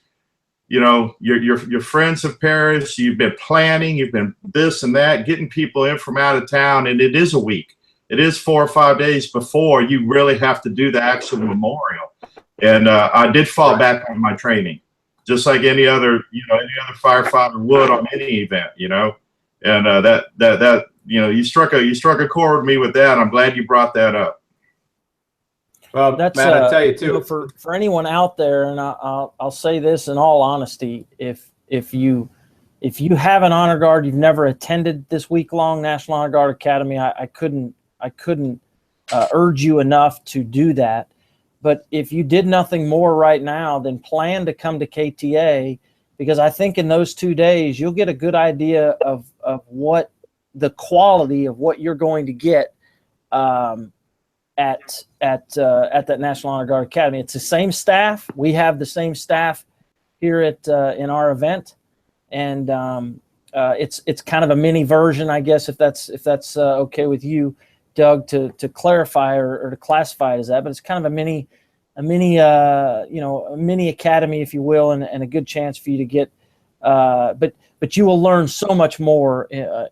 You know, your friends have perished. You've been planning. You've been this and that, getting people in from out of town. And it is a week. It is 4 or 5 days before you really have to do the actual memorial. And I did fall back on my training, just like any other firefighter would on any event, you know. And that you know, you struck a chord with me with that. I'm glad you brought that up. Well, That's Matt, I'll tell you too. You know, for anyone out there, and I'll say this in all honesty, if you have an honor guard, you've never attended this week-long National Honor Guard Academy, I couldn't urge you enough to do that. But if you did nothing more right now, then plan to come to KTA, because I think in those 2 days you'll get a good idea of what the quality of what you're going to get at that National Honor Guard Academy. It's the same staff. We have the same staff here at in our event, and it's kind of a mini version, I guess, if that's okay with you, Doug, to clarify or to classify it as that. But it's kind of a mini academy, if you will, and a good chance for you to get. But you will learn so much more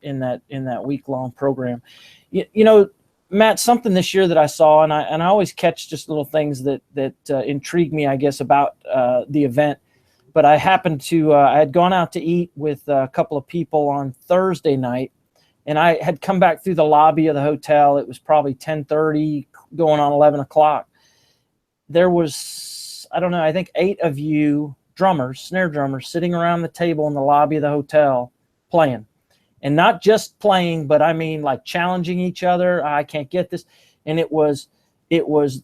in that week-long program. You know, Matt, something this year that I saw, and I always catch just little things that intrigue me, I guess, about the event. But I happened to I had gone out to eat with a couple of people on Thursday night, and I had come back through the lobby of the hotel. It was probably 10:30, going on 11 o'clock. There was, I don't know, I think 8 of you drummers, snare drummers, sitting around the table in the lobby of the hotel playing. And not just playing, but I mean like challenging each other. I can't get this. And it was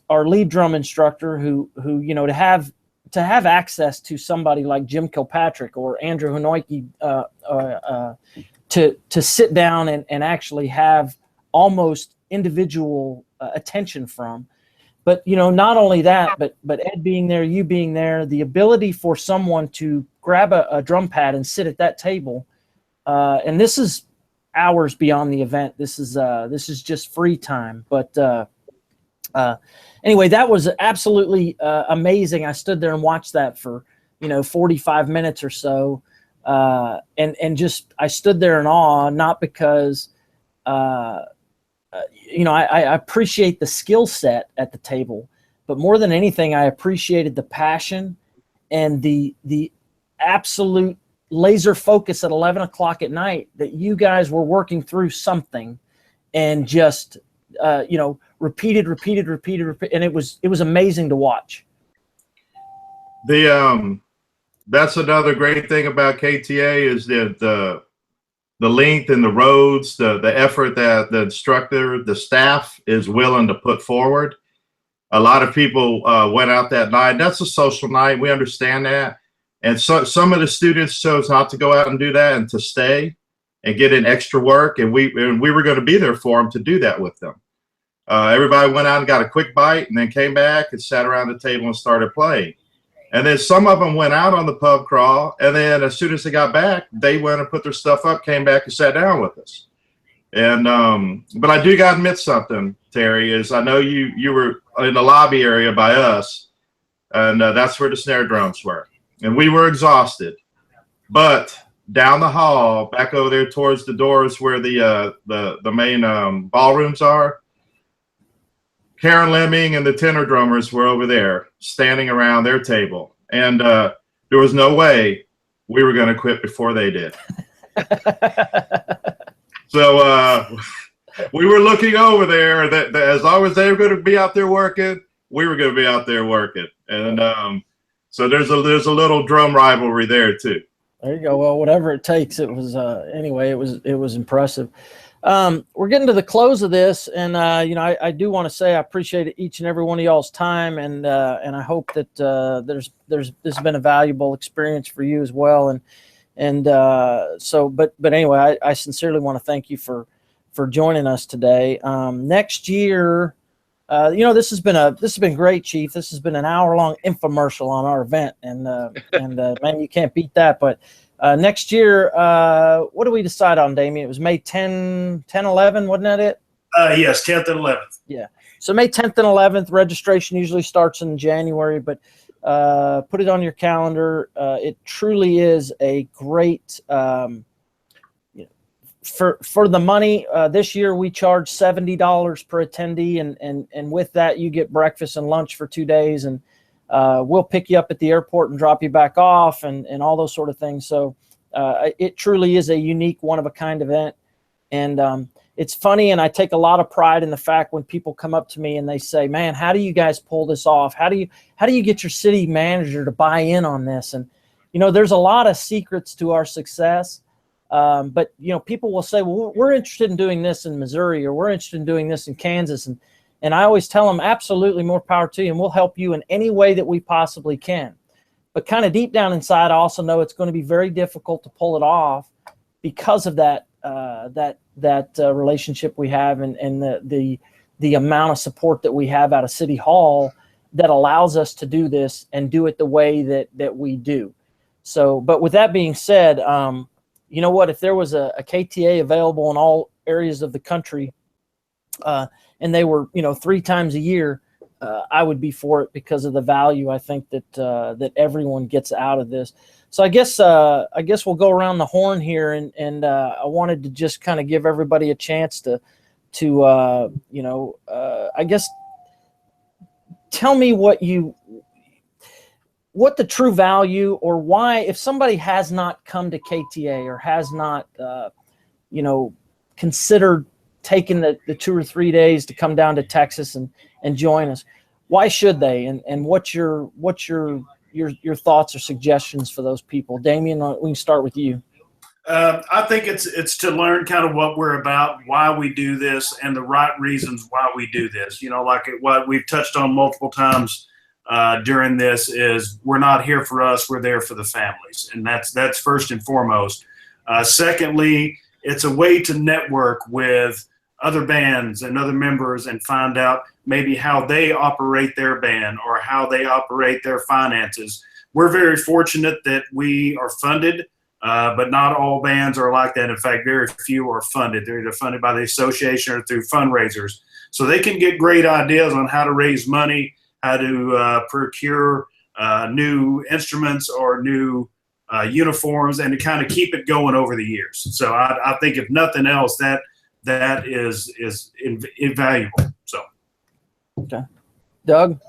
our lead drum instructor who you know, to have access to somebody like Jim Kilpatrick or Andrew Hanoiki to sit down and actually have almost individual attention from. But, you know, not only that, but Ed being there, you being there, the ability for someone to grab a drum pad and sit at that table. And this is hours beyond the event. This is just free time. But anyway, that was absolutely amazing. I stood there and watched that for, 45 minutes or so. And just, I stood there in awe, not because, I appreciate the skill set at the table, but more than anything, I appreciated the passion and the absolute laser focus at 11 o'clock at night that you guys were working through something and just, repeated. And it was amazing to watch. That's another great thing about KTA is that the length and the roads, the effort that the instructor, the staff is willing to put forward. A lot of people went out that night. That's a social night. We understand that. And so some of the students chose not to go out and do that and to stay and get in extra work. And we were going to be there for them to do that with them. Everybody went out and got a quick bite and then came back and sat around the table and started playing. And then some of them went out on the pub crawl, and then as soon as they got back, they went and put their stuff up, came back and sat down with us. And but I do got to admit something, Terry, is I know you were in the lobby area by us, and that's where the snare drums were. And we were exhausted. But down the hall, back over there towards the doors where the main ballrooms are. Karen Lemming and the tenor drummers were over there standing around their table. And there was no way we were going to quit before they did. So we were looking over there that as long as they were going to be out there working, we were going to be out there working. And so there's a little drum rivalry there too. There you go. Well, whatever it takes. It was anyway. It was impressive. We're getting to the close of this, and I do want to say I appreciate each and every one of y'all's time, and I hope that this has been a valuable experience for you as well. But anyway, I sincerely want to thank you for joining us today. Next year, this has been great, Chief. This has been an hour-long infomercial on our event, and man, you can't beat that. But next year, what do we decide on, Damion? It was May 10, 11, wasn't that it? Yes, 10th and 11th. Yeah. So May 10th and 11th, registration usually starts in January, but put it on your calendar. It truly is a great for the money. This year we charge $70 per attendee, and with that you get breakfast and lunch for 2 days, and we'll pick you up at the airport and drop you back off, and all those sort of things. So it truly is a unique, one-of-a-kind event. And it's funny, and I take a lot of pride in the fact when people come up to me and they say, man, how do you guys pull this off? How do you get your city manager to buy in on this? And, there's a lot of secrets to our success. But, people will say, well, we're interested in doing this in Missouri, or we're interested in doing this in Kansas. And I always tell them, absolutely, more power to you, and we'll help you in any way that we possibly can. But kind of deep down inside, I also know it's going to be very difficult to pull it off because of that relationship we have, and the amount of support that we have out of City Hall that allows us to do this and do it the way that we do. So, but with that being said, you know what? If there was a KTA available in all areas of the country, and they were, 3 times a year, I would be for it because of the value I think that everyone gets out of this. So I guess we'll go around the horn here, and I wanted to just kind of give everybody a chance to I guess tell me what the true value, or why, if somebody has not come to KTA or has not considered taking the 2 or 3 days to come down to Texas and join us, why should they? And what's your thoughts or suggestions for those people? Damion, we can start with you. I think it's to learn kind of what we're about, why we do this, and the right reasons why we do this. What we've touched on multiple times during this is we're not here for us, we're there for the families, and that's first and foremost. Secondly, it's a way to network with other bands and other members and find out maybe how they operate their band or how they operate their finances. We're very fortunate that we are funded, but not all bands are like that. In fact, very few are funded. They're either funded by the association or through fundraisers. So they can get great ideas on how to raise money, how to procure new instruments or new uniforms, and to kind of keep it going over the years. So I think if nothing else, that is invaluable. So, okay, Doug.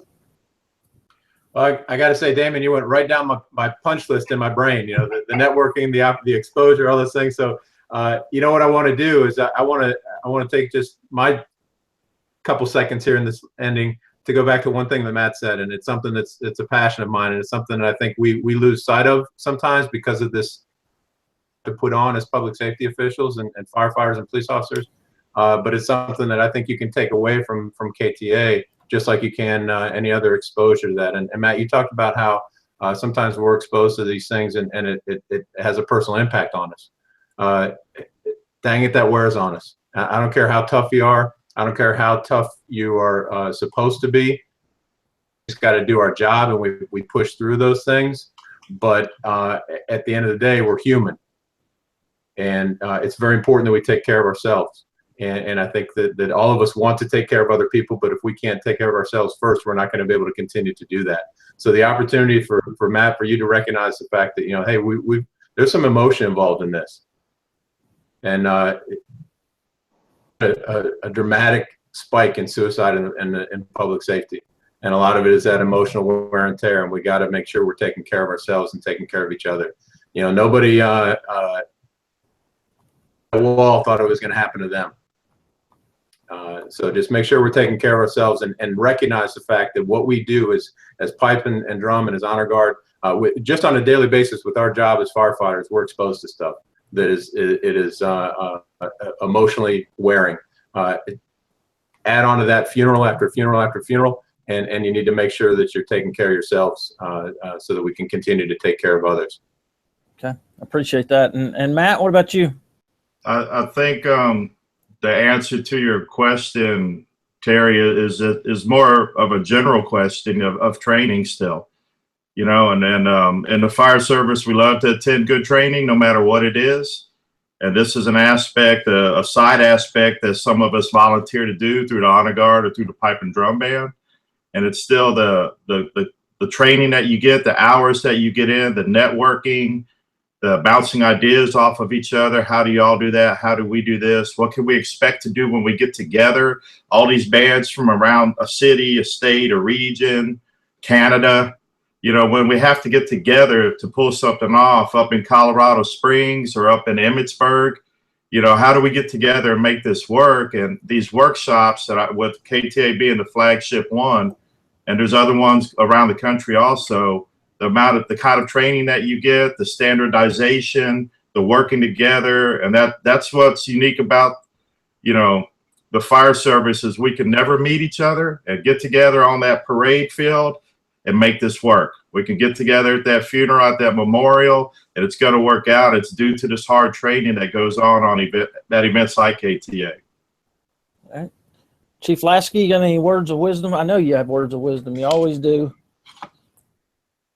Well, I got to say, Damion, you went right down my punch list in my brain. The networking, the exposure, all those things. So, what I want to do is I want to take just my couple seconds here in this ending to go back to one thing that Matt said, and it's something it's a passion of mine, and it's something that I think we lose sight of sometimes because of this to put on as public safety officials and firefighters and police officers. But it's something that I think you can take away from KTA, just like you can any other exposure to that. And Matt, you talked about how sometimes we're exposed to these things and it has a personal impact on us. Dang it, that wears on us. I don't care how tough you are. I don't care how tough you are supposed to be. We just got to do our job, and we push through those things. But at the end of the day, we're human. And it's very important that we take care of ourselves. And I think that all of us want to take care of other people, but if we can't take care of ourselves first, we're not going to be able to continue to do that. So the opportunity for Matt, for you to recognize the fact that, hey, there's some emotion involved in this, and a dramatic spike in suicide in public safety, and a lot of it is that emotional wear and tear, and we got to make sure we're taking care of ourselves and taking care of each other. You know, nobody at the wall thought it was going to happen to them. So just make sure we're taking care of ourselves and recognize the fact that what we do is, as pipe and drum and as honor guard, just on a daily basis with our job as firefighters, we're exposed to stuff that is emotionally wearing. Add on to that funeral after funeral after funeral, and you need to make sure that you're taking care of yourselves so that we can continue to take care of others. Okay, appreciate that. And Matt, what about you? I think the answer to your question, Terry, is more of a general question of training still. You know, and then in the fire service, we love to attend good training no matter what it is. And this is an aspect, a side aspect that some of us volunteer to do through the honor guard or through the pipe and drum band. And it's still the training that you get, the hours that you get in, the networking, the bouncing ideas off of each other. How do y'all do that? How do we do this? What can we expect to do when we get together? All these bands from around a city, a state, a region, Canada. You know, when we have to get together to pull something off up in Colorado Springs or up in Emmitsburg, you know, how do we get together and make this work? And these workshops that with KTA being the flagship one, and there's other ones around the country also, the kind of training that you get, the standardization, the working together, and that's what's unique about, you know, the fire service is we can never meet each other and get together on that parade field and make this work. We can get together at that funeral, at that memorial, and it's going to work out. It's due to this hard training that goes on events like KTA. All right. Chief Lasky, you got any words of wisdom? I know you have words of wisdom. You always do.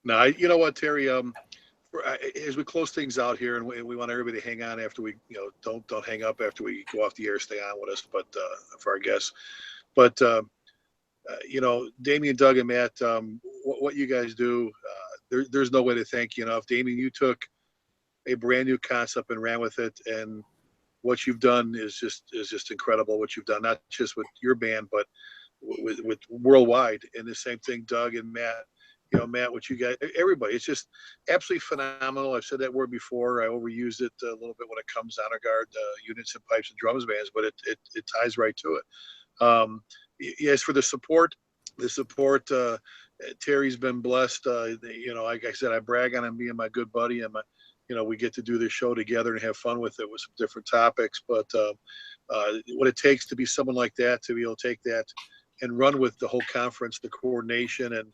No, you know what, Terry? As we close things out here, and we want everybody to hang on after we, you know, don't hang up after we go off the air. Stay on with us, but for our guests. But you know, Damion, Doug, and Matt, what you guys do, there's no way to thank you enough. Damion, you took a brand new concept and ran with it, and what you've done is just incredible. What you've done, not just with your band, but with worldwide. And the same thing, Doug and Matt. You know, Matt, what you guys, everybody, it's just absolutely phenomenal. I've said that word before. I overused it a little bit when it comes to honor guard units and pipes and drums bands, but it ties right to it. Yes, for the support, Terry's been blessed. You know, like I said, I brag on him being my good buddy, and you know, we get to do this show together and have fun with it with some different topics. But what it takes to be someone like that, to be able to take that and run with the whole conference, the coordination, and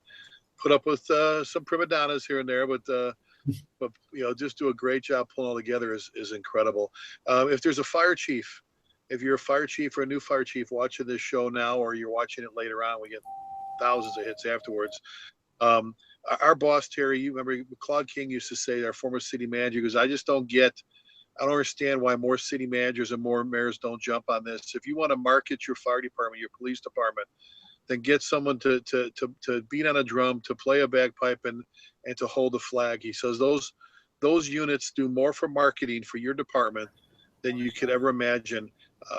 put up with some prima donnas here and there, but you know, just do a great job pulling all together is incredible. If there's a fire chief, if you're a fire chief or a new fire chief watching this show now, or you're watching it later on, we get thousands of hits afterwards. Our boss, Terry, you remember Claude King used to say, our former city manager, because I don't understand why more city managers and more mayors don't jump on this. If you want to market your fire department, your police department, then get someone to beat on a drum, to play a bagpipe, and to hold the flag. He says those units do more for marketing for your department than you could ever imagine.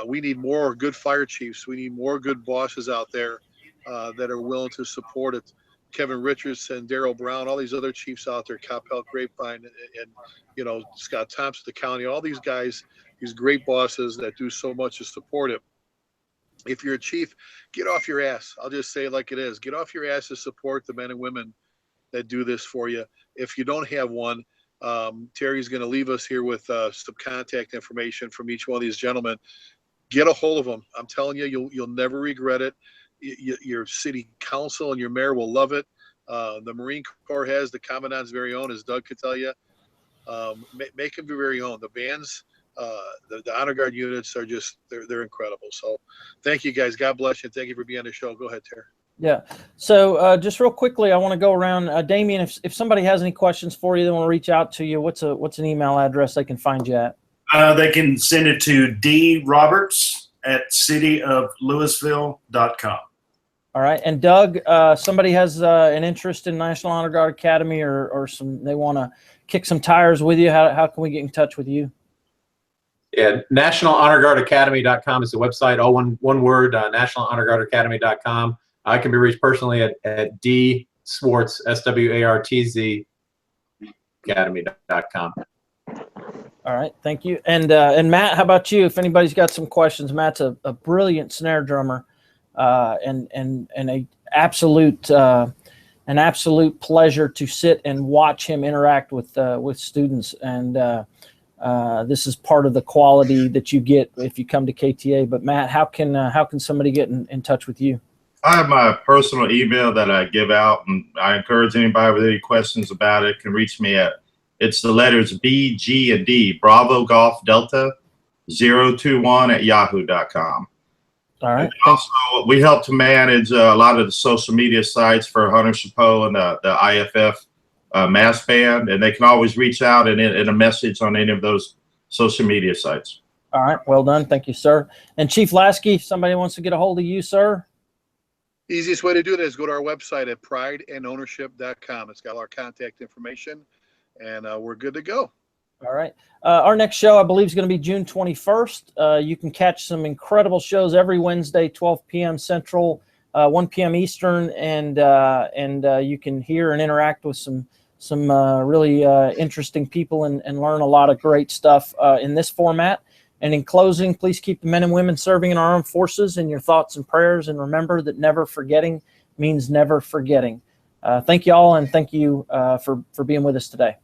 We need more good fire chiefs. We need more good bosses out there that are willing to support it. Kevin Richardson, Darrell Brown, all these other chiefs out there, Coppell, Grapevine, and you know, Scott Thompson, the county, all these guys, these great bosses that do so much to support it. If you're a chief, get off your ass. I'll just say it like it is. Get off your ass to support the men and women that do this for you. If you don't have one, Terry's going to leave us here with some contact information from each one of these gentlemen. Get a hold of them. I'm telling you, you'll never regret it. Your city council and your mayor will love it. The Marine Corps has the commandant's very own, as Doug could tell you. Make them your very own. The bands, the honor guard units are just they're incredible. So thank you guys. God bless you. Thank you for being on the show. Go ahead, Terry. Yeah. So just real quickly, I want to go around. Damion, if somebody has any questions for you, they want to reach out to you, what's an email address they can find you at? They can send it to droberts@cityoflouisville.com. All right. And Doug, somebody has an interest in National Honor Guard Academy or they want to kick some tires with you, how can we get in touch with you? Yeah, NationalHonorGuardAcademy.com is the website, all one word, NationalHonorGuardAcademy.com. I can be reached personally at D Swartz, SWARTZ, Academy.com. All right, thank you. And Matt, how about you? If anybody's got some questions, Matt's a brilliant snare drummer, and an absolute pleasure to sit and watch him interact with students. And this is part of the quality that you get if you come to KTA. But Matt, how can somebody get in touch with you? I have my personal email that I give out, and I encourage anybody with any questions about it can reach me at, it's the letters B, G, and D, Bravo Golf Delta 021 at yahoo.com. All right. Also, we help to manage a lot of the social media sites for Hunter Chapeau and the IFF mass band, and they can always reach out in a message on any of those social media sites. All right. Well done. Thank you, sir. And Chief Lasky, if somebody wants to get a hold of you, sir? Easiest way to do that is go to our website at prideandownership.com. It's got our contact information, and we're good to go. All right. Our next show, I believe, is going to be June 21st. You can catch some incredible shows every Wednesday, 12 p.m. Central, 1 p.m. Eastern, and you can hear and interact with some really interesting people and learn a lot of great stuff in this format. And in closing, please keep the men and women serving in our armed forces in your thoughts and prayers, and remember that never forgetting means never forgetting. Thank you all, and thank you for being with us today.